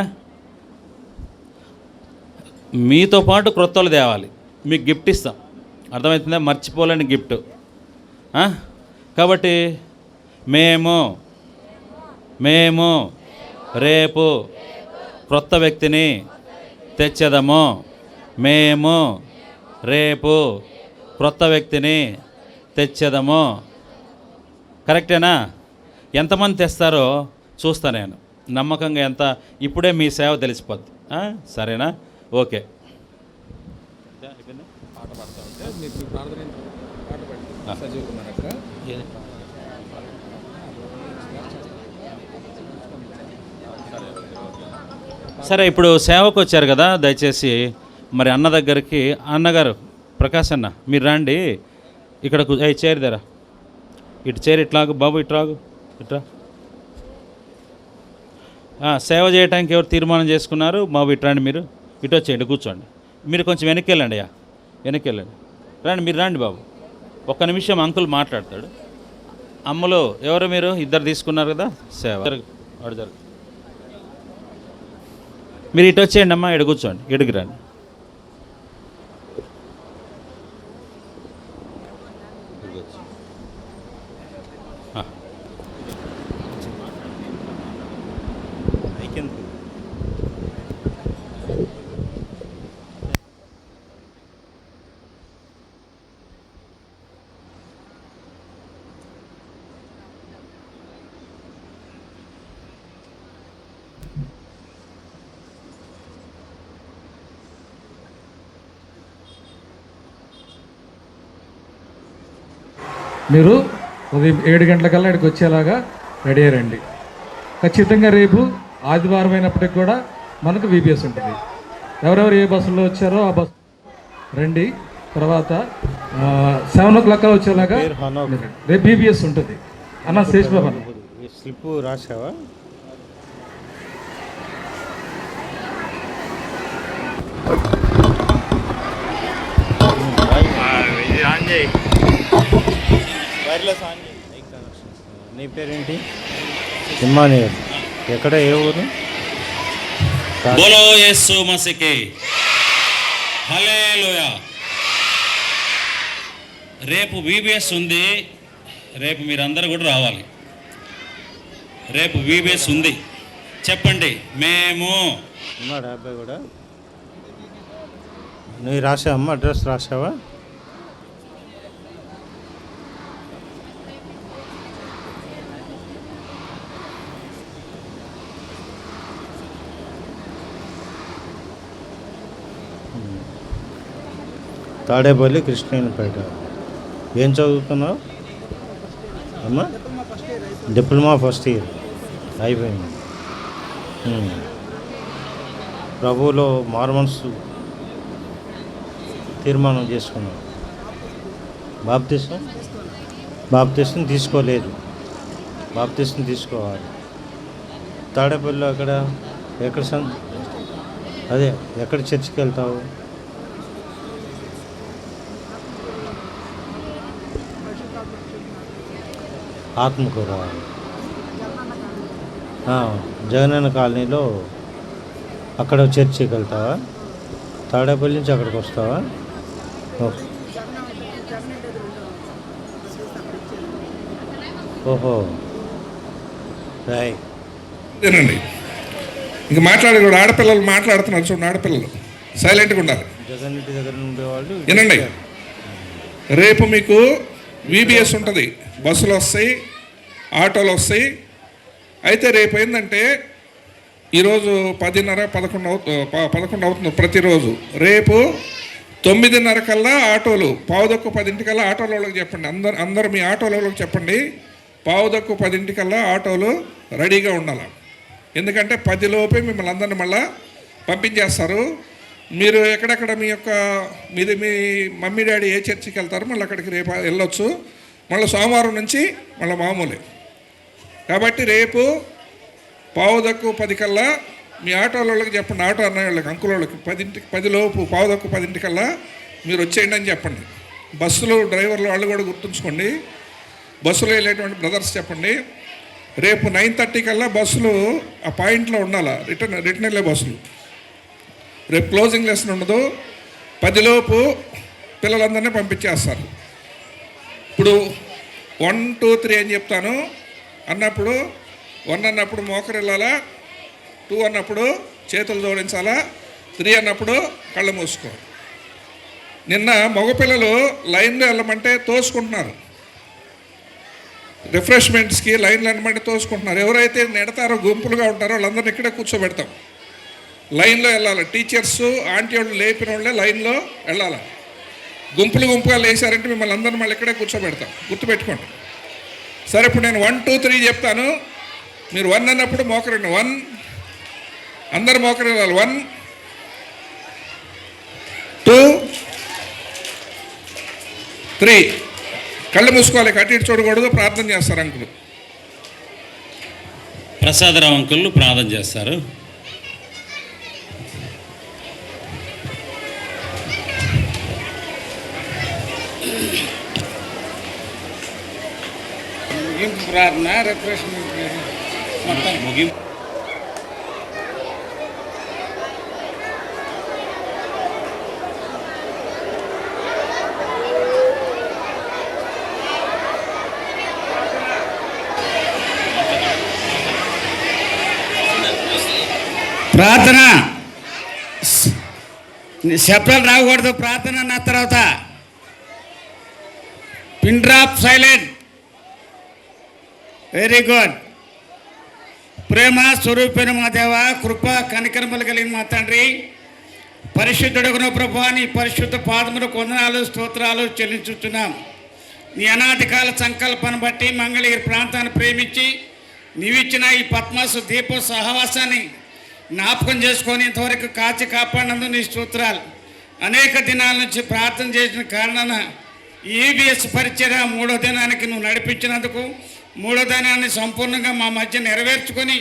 మీతో పాటు క్రొత్త వాళ్ళు తేవాలి, మీకు గిఫ్ట్ ఇస్తాం. అర్థమవుతుందా? మర్చిపోలేని గిఫ్ట్. కాబట్టి మేము రేపు క్రొత్త వ్యక్తిని తెచ్చేదము. మేము రేపు క్రొత్త వ్యక్తిని తెచ్చేదము. కరెక్టేనా? ఎంతమంది తెస్తారో చూస్తా నేను. నమ్మకంగా ఎంత, ఇప్పుడే మీ సేవ తెలిసిపోద్ది. సరేనా? ఓకే. సరే, ఇప్పుడు సేవకు వచ్చారు కదా, దయచేసి మరి అన్న దగ్గరికి, అన్నగారు ప్రకాష్ అన్న మీరు రండి. ఇక్కడ చేరిదారా, ఇటు చేరి, ఇట్లాగు బాబు, ఇట్రాగు, ఇట్రా. సేవ చేయడానికి ఎవరు తీర్మానం చేసుకున్నారు? బాబు ఇట్రండి, మీరు ఇటు వచ్చేయండి, కూర్చోండి. మీరు కొంచెం వెనక్కి వెళ్ళండి, వెనక్కి వెళ్ళండి. రండి, మీరు రండి బాబు. ఒక్క నిమిషం అంకుల్ మాట్లాడతాడు. అమ్మలు ఎవరు మీరు? ఇద్దరు తీసుకున్నారు కదా సేవ. జరుగు. మీరు ఇటు వచ్చేయండి అమ్మా, ఇటు కూర్చోండి, ఇటుకి రండి. మీరు ఉదయం 7 గంటలకల్లా ఇక్కడికి వచ్చేలాగా రెడీ అయ్యారండి. ఖచ్చితంగా రేపు ఆదివారం అయినప్పటికి కూడా మనకు వీపీఎస్ ఉంటుంది. ఎవరెవరు ఏ బస్సులో వచ్చారో ఆ బస్సు రండి. తర్వాత 7 o'clock వచ్చేలాగా రేపు బీబీఎస్ ఉంటుంది. అన్న శేషబాబు అన్న స్లిప్ రాసావా? నీ పేరేంటి? సింహానీర్. ఎక్కడ, ఏ ఊరు? బోలో యేసు మసీకి హల్లెలూయా. రేపు వీబీఎస్ ఉంది. రేపు మీరందరూ కూడా రావాలి. రేపు వీబీఎస్ ఉంది. చెప్పండి, మేము. ఉన్నాడా అబ్బాయి కూడా? నువ్వు రాసావమ్మా, అడ్రస్ రాసావా? తాడేపల్లి, కృష్ణయ్యపేట. ఏం చదువుతున్నావు అమ్మా? డిప్లొమా ఫస్ట్ ఇయర్ అయిపోయింది. ప్రభువులో మారుమనసు తీర్మానం చేసుకున్నావు. బాప్తిసం తీసుకోలేదు. బాప్తిసం తీసుకోవాలి. తాడేపల్లిలో ఎక్కడ అదే ఎక్కడ చర్చికి వెళ్తావు? ఆత్మకు రావాలి. జగనన్న కాలనీలో అక్కడ చర్చికి వెళ్తావా? తాడేపల్లి నుంచి అక్కడికి వస్తావా? ఓకే. ఓహో రైట్. వినండి, ఇంక మాట్లాడే కూడా ఆడపిల్లలు మాట్లాడుతున్నారు చూడండి, ఆడపిల్లలు సైలెంట్గా ఉండాలి. జగన్ ఇంటి దగ్గర ఉండేవాళ్ళు వినండి, రేపు మీకు విబిఎస్ ఉంటుంది, బస్సులు వస్తాయి, ఆటోలు వస్తాయి. అయితే రేపు ఏంటంటే ఈరోజు 10:30, 11 అవుతుంది ప్రతిరోజు. రేపు 9:30 కల్లా ఆటోలు, 9:15 కల్లా ఆటోల వాళ్ళకి చెప్పండి, అందరు మీ ఆటోల వాళ్ళకి చెప్పండి 9:10 కల్లా ఆటోలు రెడీగా ఉండాలి. ఎందుకంటే 10 లోపే మిమ్మల్ని అందరిని మళ్ళీ పంపించేస్తారు. మీరు ఎక్కడెక్కడ మీ మమ్మీ డాడీ ఏ చర్చికి వెళ్తారో మళ్ళీ అక్కడికి రేపు వెళ్ళొచ్చు. మళ్ళీ సోమవారం నుంచి మళ్ళీ మామూలే. కాబట్టి రేపు 9:10 కల్లా మీ ఆటో వాళ్ళకి చెప్పండి, ఆటో అన్నయ్య వాళ్ళకి, అంకుల్ వాళ్ళకి 10 లోపు 9:10 కల్లా మీరు వచ్చేయండి అని చెప్పండి. బస్సులు డ్రైవర్లు వాళ్ళు కూడా గుర్తుంచుకోండి, బస్సులో వెళ్ళేటువంటి బ్రదర్స్ చెప్పండి. రేపు 9:30 కల్లా బస్సులు ఆ పాయింట్లో ఉండాలి, రిటర్న్ వెళ్ళే బస్సులు. రేపు క్లోజింగ్ లెసన్ ఉండదు. 10 లోపు పిల్లలందరినీ పంపించేస్తారు. ఇప్పుడు 1, 2, 3 అని చెప్తాను అన్నప్పుడు 1 అన్నప్పుడు మోకరు వెళ్ళాలా, 2 అన్నప్పుడు చేతులు జోడించాలా, 3 అన్నప్పుడు కళ్ళు మూసుకోవాలి. నిన్న మగపిల్లలు లైన్లో వెళ్ళమంటే తోసుకుంటున్నారు, రిఫ్రెష్మెంట్స్కి లైన్లో వెళ్ళమంటే తోసుకుంటున్నారు. ఎవరైతే నెడతారో గుంపులుగా ఉంటారో వాళ్ళందరినీ ఇక్కడే కూర్చోబెడతాం. లైన్లో వెళ్ళాలి. టీచర్స్ ఆంటీ వాళ్ళు లేపిన వాళ్ళే లైన్లో వెళ్ళాలి. గుంపులుగా లేచారంటే మిమ్మల్ని అందరిని మళ్ళీ ఇక్కడే కూర్చోబెడతాం, గుర్తుపెట్టుకోండి. సరే, ఇప్పుడు నేను 1, 2, 3 చెప్తాను, మీరు 1 అన్నప్పుడు మోకరండి. 1, అందరు మోకరు వెళ్ళాలి. 1, 2, 3. కళ్ళు మూసుకోవాలి, అటు ఇటు చూడకూడదు. ప్రార్థన చేస్తారు అంకులు. ప్రసాదరావు అంకుల్ ప్రార్థన చేస్తారు. ప్రార్థన రిఫ్రెష్మెంట్ మొత్తం ముగింపు. ప్రార్థన శబ్దాలు రాకూడదు. ప్రార్థన అన్న తర్వాత pin drop silent. Very good. ప్రేమ స్వరూపైన మా దేవ, కృప కనికరములు కలిగిన మా తండ్రి, పరిశుద్ధుడగున ప్రభువా, నీ పరిశుద్ధ పాదములకు వందనాలు స్తోత్రాలు చెల్లించుతున్నాం. నీ అనాది కాల సంకల్పాన్ని బట్టి మంగళగిరి ప్రాంతాన్ని ప్రేమించి నీవిచ్చిన ఈ పద్మాసు దీప సహవాసాన్ని జ్ఞాపకం చేసుకొని ఇంతవరకు కాచి కాపాడినందుకు నీ స్తోత్రాలు. అనేక దినాల నుంచి ప్రార్థన చేసిన కారణాన ఈబిఎస్ పరిచర్య 3వ దినానికి నువ్వు నడిపించినందుకు, 3వ దినాన్ని సంపూర్ణంగా మా మధ్య నెరవేర్చుకొని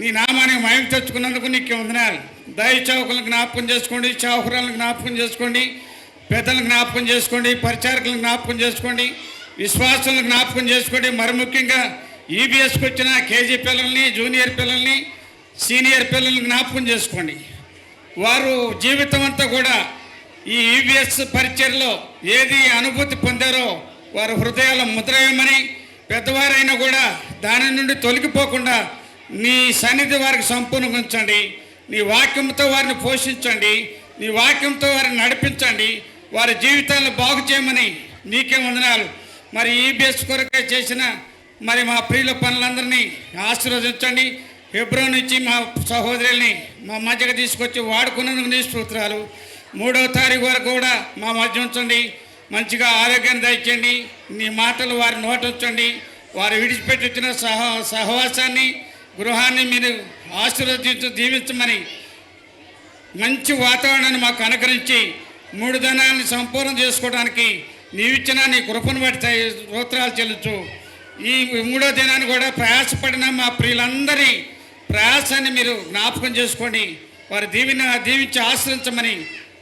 నీ నామానికి మహిమ తెచ్చుకున్నందుకు నీకు వందనాలు. దయ చౌకులను జ్ఞాపకం చేసుకోండి, చౌకరాలను జ్ఞాపకం చేసుకోండి, పెద్దలను జ్ఞాపకం చేసుకోండి, పరిచారకులను జ్ఞాపకం చేసుకోండి, విశ్వాసాలను జ్ఞాపకం చేసుకోండి. మరి ముఖ్యంగా ఈబిఎస్కి వచ్చిన కేజీ పిల్లల్ని, జూనియర్ పిల్లల్ని, సీనియర్ పిల్లల్ని జ్ఞాపకం చేసుకోండి. వారు జీవితం అంతా కూడా ఈ ఈబిఎస్ పరిచర్లో ఏది అనుభూతి పొందారో వారి హృదయాల ముద్రయమని, పెద్దవారైనా కూడా దాని నుండి తొలగిపోకుండా నీ సన్నిధి వారికి సంపూర్ణంగా ఉంచండి. నీ వాక్యంతో వారిని పోషించండి, నీ వాక్యంతో వారిని నడిపించండి, వారి జీవితాలను బాగు చేయమని నీకే వందనాలు. మరి ఈబిఎస్ కొరకే చేసిన మరి మా ప్రియుల పనులందరినీ ఆశీర్వదించండి. ఫిబ్రవరి నుంచి మా సహోదరుల్ని మా మధ్యగా తీసుకొచ్చి వాడుకున్నందుకు నీ స్తోత్రాలు. 3వ తారీఖు వరకు కూడా మా మధ్య ఉంచండి, మంచిగా ఆరోగ్యాన్ని దయచేయండి. నీ మాటలు వారి నోట ఉంచండి. వారు విడిచిపెట్టిన సహవాసాన్ని, గృహాన్ని మీరు ఆశీర్వదించు దీవించమని మంచి వాతావరణాన్ని మాకు అనుగ్రహించి 3 దినాన్ని సంపూర్ణం చేసుకోవడానికి నీవిచ్చిన నీ కృపను బట్టి స్తోత్రాలు చెల్లించు. ఈ 3వ దినాన్ని కూడా ప్రయాసపడిన మా ప్రియులందరి ప్రయాసాన్ని మీరు జ్ఞాపకం చేసుకోండి. వారి దీవించి ఆశ్రయించమని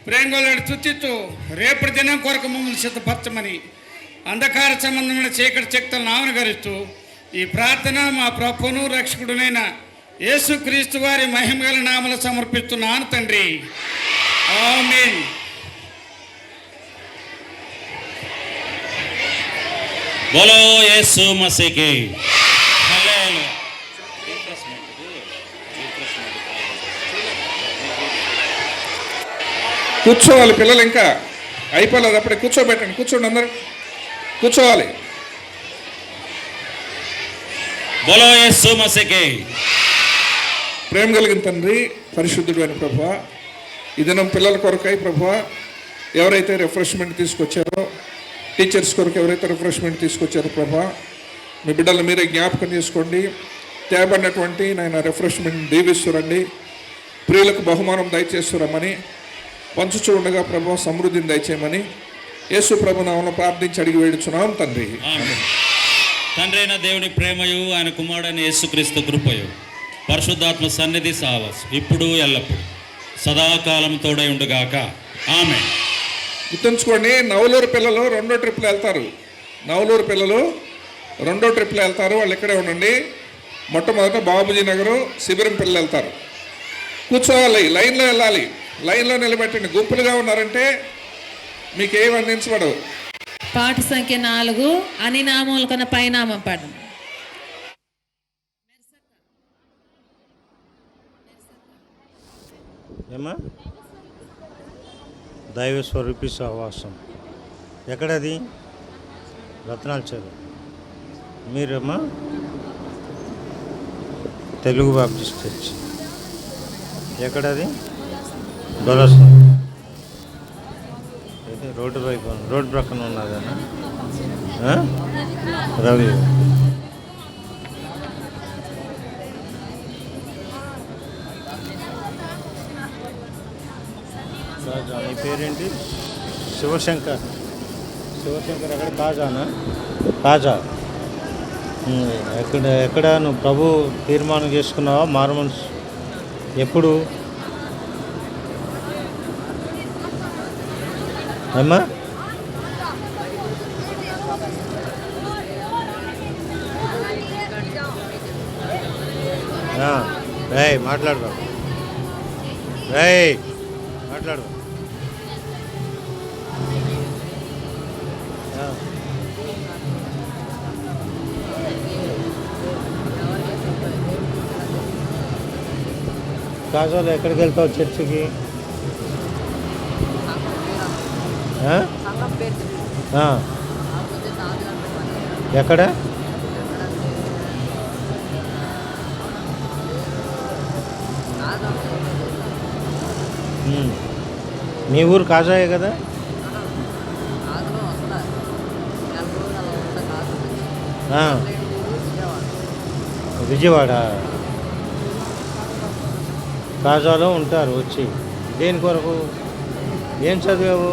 ప్రేమగోళాడు తుచ్చిస్తూ రేపటి దినం కొరకు మమ్మల్ని సిద్ధపరచమని అంధకార సంబంధమైన చీకటి శక్తులను ఆవనగరిస్తూ ఈ ప్రార్థన మా ప్రభువును రక్షకుడునైన యేసుక్రీస్తు వారి మహిమగల నామలు సమర్పిస్తున్నాను తండ్రి. ఆమేన్. బోలో యేసు మసీకి. హల్లెలూయా. కూర్చోవాలి పిల్లలు, ఇంకా అయిపోలేదు అప్పుడే కూర్చోబెట్టండి. కూర్చోండి, అందరూ కూర్చోవాలి. బోలో యేసు మసీకి. ప్రేమ కలిగిన తండ్రి, పరిశుద్ధుడు అయిన ప్రభువా, ఈ దినం పిల్లల కొరకై ప్రభువా ఎవరైతే రిఫ్రెష్మెంట్ తీసుకొచ్చారో, టీచర్స్ కొరకు ఎవరైతే రిఫ్రెష్మెంట్ తీసుకొచ్చారో ప్రభువా, మీ బిడ్డలు మీరే జ్ఞాపకం చేసుకోండి. తేబడినటువంటి నాయన రిఫ్రెష్మెంట్ దీవిస్తురండి. ప్రియులకు బహుమానం దయచేస్తురమ్మని, పంచుచూ ఉండగా ప్రభువా సమృద్ధిని దయచేయమని యేసు ప్రభు నామమున ప్రార్థించి అడిగి వేడుచున్నాం తండ్రి. తండ్రి అయిన దేవుని ప్రేమయు, ఆయన కుమారుడైన యేసుక్రీస్తు కృపయు, పరిశుద్ధాత్మ సన్నిధి సావాసు ఇప్పుడు ఎల్లప్పుడు సదాకాలం తోడై ఉండుగాక. ఆమేన్. గుర్తుంచుకోండి, నవలూరు పిల్లలు 2వ ట్రిప్లో వెళ్తారు. నవలూరు పిల్లలు 2వ ట్రిప్లో వెళ్తారు. వాళ్ళు ఇక్కడే ఉండండి. మొట్టమొదట బాబుజీ నగరు, శిబిరం పిల్లలు వెళ్తారు. కూర్చోవాలి, లైన్లో వెళ్ళాలి. లైన్లో నిలబెట్టండి. గుంపులుగా ఉన్నారంటే మీకు ఏమి అందించబడవు. పాట సంఖ్య 4 అని నామముల కన్నా పైనామం పాడండి. ఏమా దైవ స్వరూపి సహవాసం ఎక్కడది? రత్నాల చెరువు. మీరమ్మా తెలుగు బాప్టిస్ట్ చర్చ్ ఎక్కడది? డొలసం. రోడ్డు వైపు, రోడ్డు ప్రక్కన ఉన్నదన్నా రవి. కాజా, నీ పేరేంటి? శివశంకర్. శివశంకర్ ఎక్కడ? కాజానా? కాజా. ఎక్కడ నువ్వు ప్రభు తీర్మానం చేసుకున్నావా మారు మనసు? ఎప్పుడు అమ్మా? రేయ్ మాట్లాడు, రేయ్ మాట్లాడు. కాజాలో ఎక్కడికి వెళ్తావు చర్చికి? ఎక్కడ? మీ ఊరు కాజాయే కదా? విజయవాడ. కాజాలో ఉంటారు వచ్చి. దేని కొరకు? ఏం చదివావు?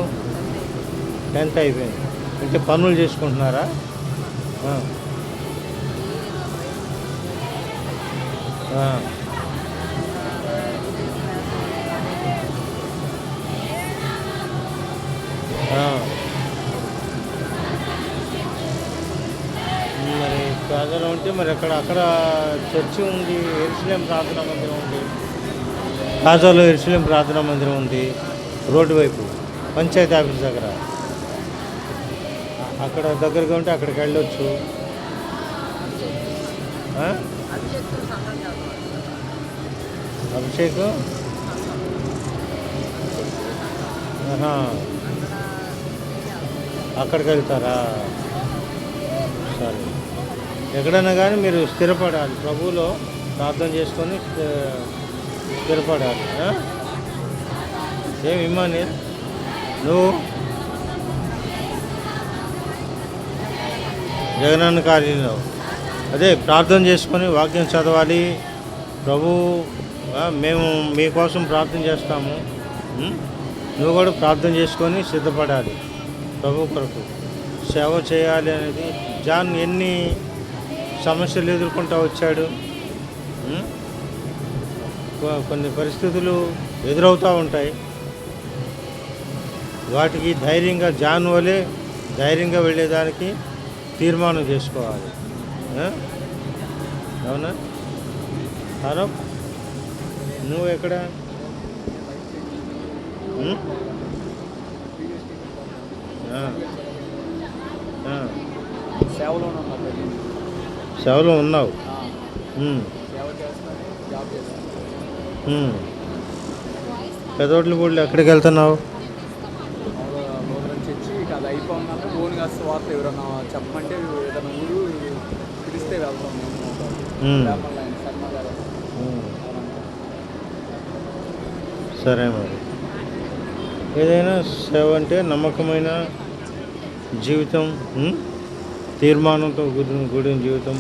10th అయిపోయింది. అంటే పనులు చేసుకుంటున్నారా? మరి కాజాలో ఉంటే మరి అక్కడ చర్చి ఉంది, యెరూషలేం ప్రార్థనా మందిరం ఉంది. కాజాలో యెరూషలేం ప్రార్థనా మందిరం ఉంది, రోడ్డు వైపు పంచాయతీ ఆఫీస్ దగ్గర. అక్కడ దగ్గరగా ఉంటే అక్కడికి వెళ్ళొచ్చు. అభిషేకం అక్కడికి వెళ్తారా? సరే. ఎక్కడైనా కానీ మీరు స్థిరపడాలి, ప్రభువులో ప్రార్థన చేసుకొని స్థిరపడాలి. ఏమి ఇమ్మాని నువ్వు జగనన్న కార్యంలో అదే ప్రార్థన చేసుకొని వాక్యం చదవాలి. ప్రభు మేము మీకోసం ప్రార్థన చేస్తాము, నువ్వు కూడా ప్రార్థన చేసుకొని సిద్ధపడాలి. ప్రభు కొరకు సేవ చేయాలి అనేది. జాన్ ఎన్ని సమస్యలు ఎదుర్కొంటూ వచ్చాడు. కొన్ని పరిస్థితులు ఎదురవుతూ ఉంటాయి. వాటికి ధైర్యంగా జాన్ వలె ధైర్యంగా వెళ్ళేదానికి తీర్మానం చేసుకోవాలి. అవునా? హలో, నువ్వు ఎక్కడ? సేవలో ఉన్నావు. పెదోట్ల బోర్డులు ఎక్కడికి వెళ్తున్నావు? అది అయిపోగానే ఓన్గా వార్త ఎవరన్నా చెప్పమంటే ఏదైనా ఊరు పిలిస్తే వెళ్తాం సరే మరి. ఏదైనా సేవ అంటే నమ్మకమైన జీవితం, తీర్మానంతో కూడిన జీవితం.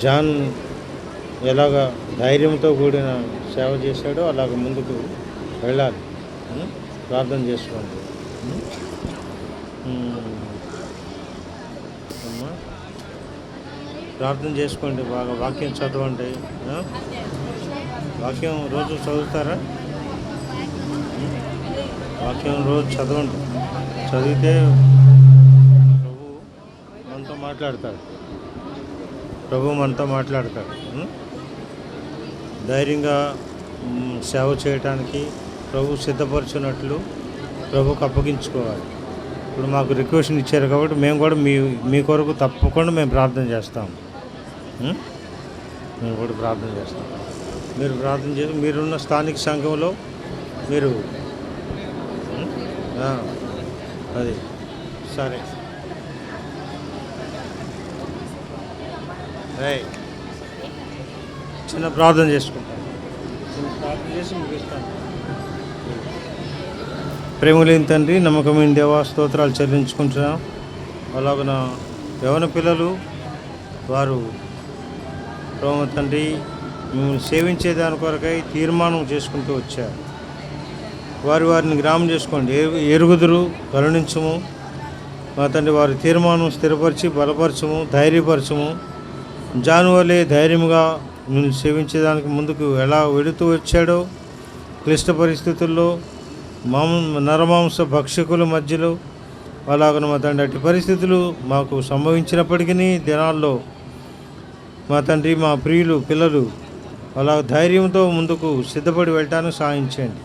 జాన్ ఎలాగ ధైర్యంతో కూడిన సేవ చేశాడో అలాగ ముందుకు వెళ్ళాలి. ప్రార్థన చేసుకోండి. అమ్మా, ప్రార్థన చేసుకోండి, బాగా వాక్యం చదవండి. వాక్యం రోజు చదువుతారా? వాక్యం రోజు చదవండి. చదివితే ప్రభు మనతో మాట్లాడతాడు. ధైర్యంగా సేవ చేయటానికి ప్రభు సిద్ధపరచున్నట్లు ప్రభుకు అప్పగించుకోవాలి. ఇప్పుడు మాకు రిక్వెస్ట్ ఇచ్చారు కాబట్టి మేము కూడా మీ కొరకు తప్పకుండా మేము ప్రార్థన చేస్తాం. మేము కూడా ప్రార్థన చేస్తాం. మీరు ప్రార్థన చేసి మీరున్న స్థానిక సంఘంలో మీరు అది సరే. చిన్న ప్రార్థన చేసుకుంటాను. ప్రార్థన చేసి ముగిస్తాను. ప్రేమలేని తండ్రి, నమ్మకమైన దేవా, స్తోత్రాలు చెల్లించుకుంటున్నాం. అలాగన యవన పిల్లలు వారు ప్రేమ తండ్రి మిమ్మల్ని సేవించేదాని కొరకై తీర్మానం చేసుకుంటూ వచ్చారు. వారిని జ్ఞాపకం చేసుకోండి. ఎరుగుదురు, కరుణించము మా తండ్రి. వారి తీర్మానం స్థిరపరిచి బలపరచము, ధైర్యపరచము. జానువలే ధైర్యంగా నిన్ను సేవించేదానికి ముందుకు ఎలా వెళుతూ వచ్చాడో, క్లిష్ట పరిస్థితుల్లో నరమాంస భక్షకుల మధ్యలో అలాగను మా తండ్రి అట్టి పరిస్థితులు మాకు సంభవించినప్పటికీ దినాల్లో మా తండ్రి మా ప్రియులు పిల్లలు అలా ధైర్యంతో ముందుకు సిద్ధపడి వెళ్ళటానికి సాధించండి.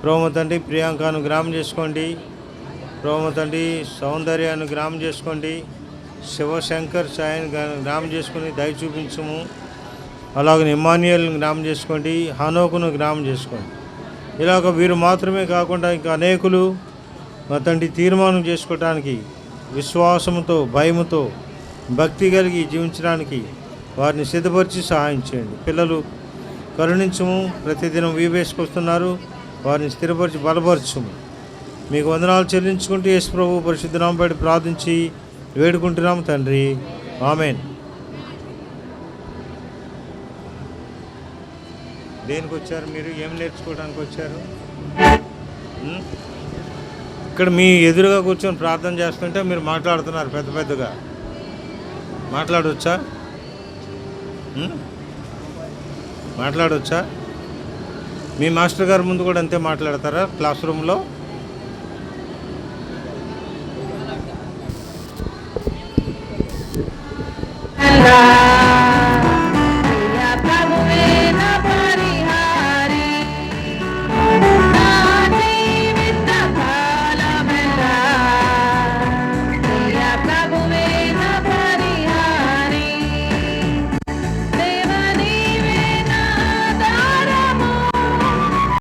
ప్రేమ తండ్రి ప్రియాంకను జ్ఞాపకం చేసుకోండి. ప్రేమ తండ్రి సౌందర్యాన్ని జ్ఞాపకం చేసుకోండి. శివశంకర్ సాయిని జ్ఞాపకం చేసుకుని దయ చూపించము. అలాగని ఇమ్మాన్యుయల్ని జ్ఞాపకం చేసుకోండి. హనోకును జ్ఞాపకం చేసుకోండి. ఇలాగ వీరు మాత్రమే కాకుండా ఇంకా అనేకులు మా తండ్రి తీర్మానం చేసుకోవటానికి విశ్వాసంతో, భయముతో, భక్తి కలిగి జీవించడానికి వారిని సిద్ధపరిచి సహాయం చేయండి. పిల్లలు కరుణించము. ప్రతిదినం వీవేసుకు వస్తున్నారు. వారిని స్థిరపరిచి బలపరచము. మీకు వందనాలు చెల్లించుకుంటూ యేసు ప్రభు పరిశుద్ధ నామముపై ప్రార్థించి వేడుకుంటున్నాం తండ్రి. ఆమేన్. దేనికి వచ్చారు మీరు? ఏం నేర్చుకోవడానికి వచ్చారు? ఇక్కడ మీ ఎదురుగా కూర్చొని ప్రార్థన చేస్తుంటే మీరు మాట్లాడుతున్నారు పెద్ద పెద్దగా. మాట్లాడవచ్చా? మాట్లాడవచ్చా? మీ మాస్టర్ గారి ముందు కూడా అంతే మాట్లాడతారా క్లాస్ రూమ్లో?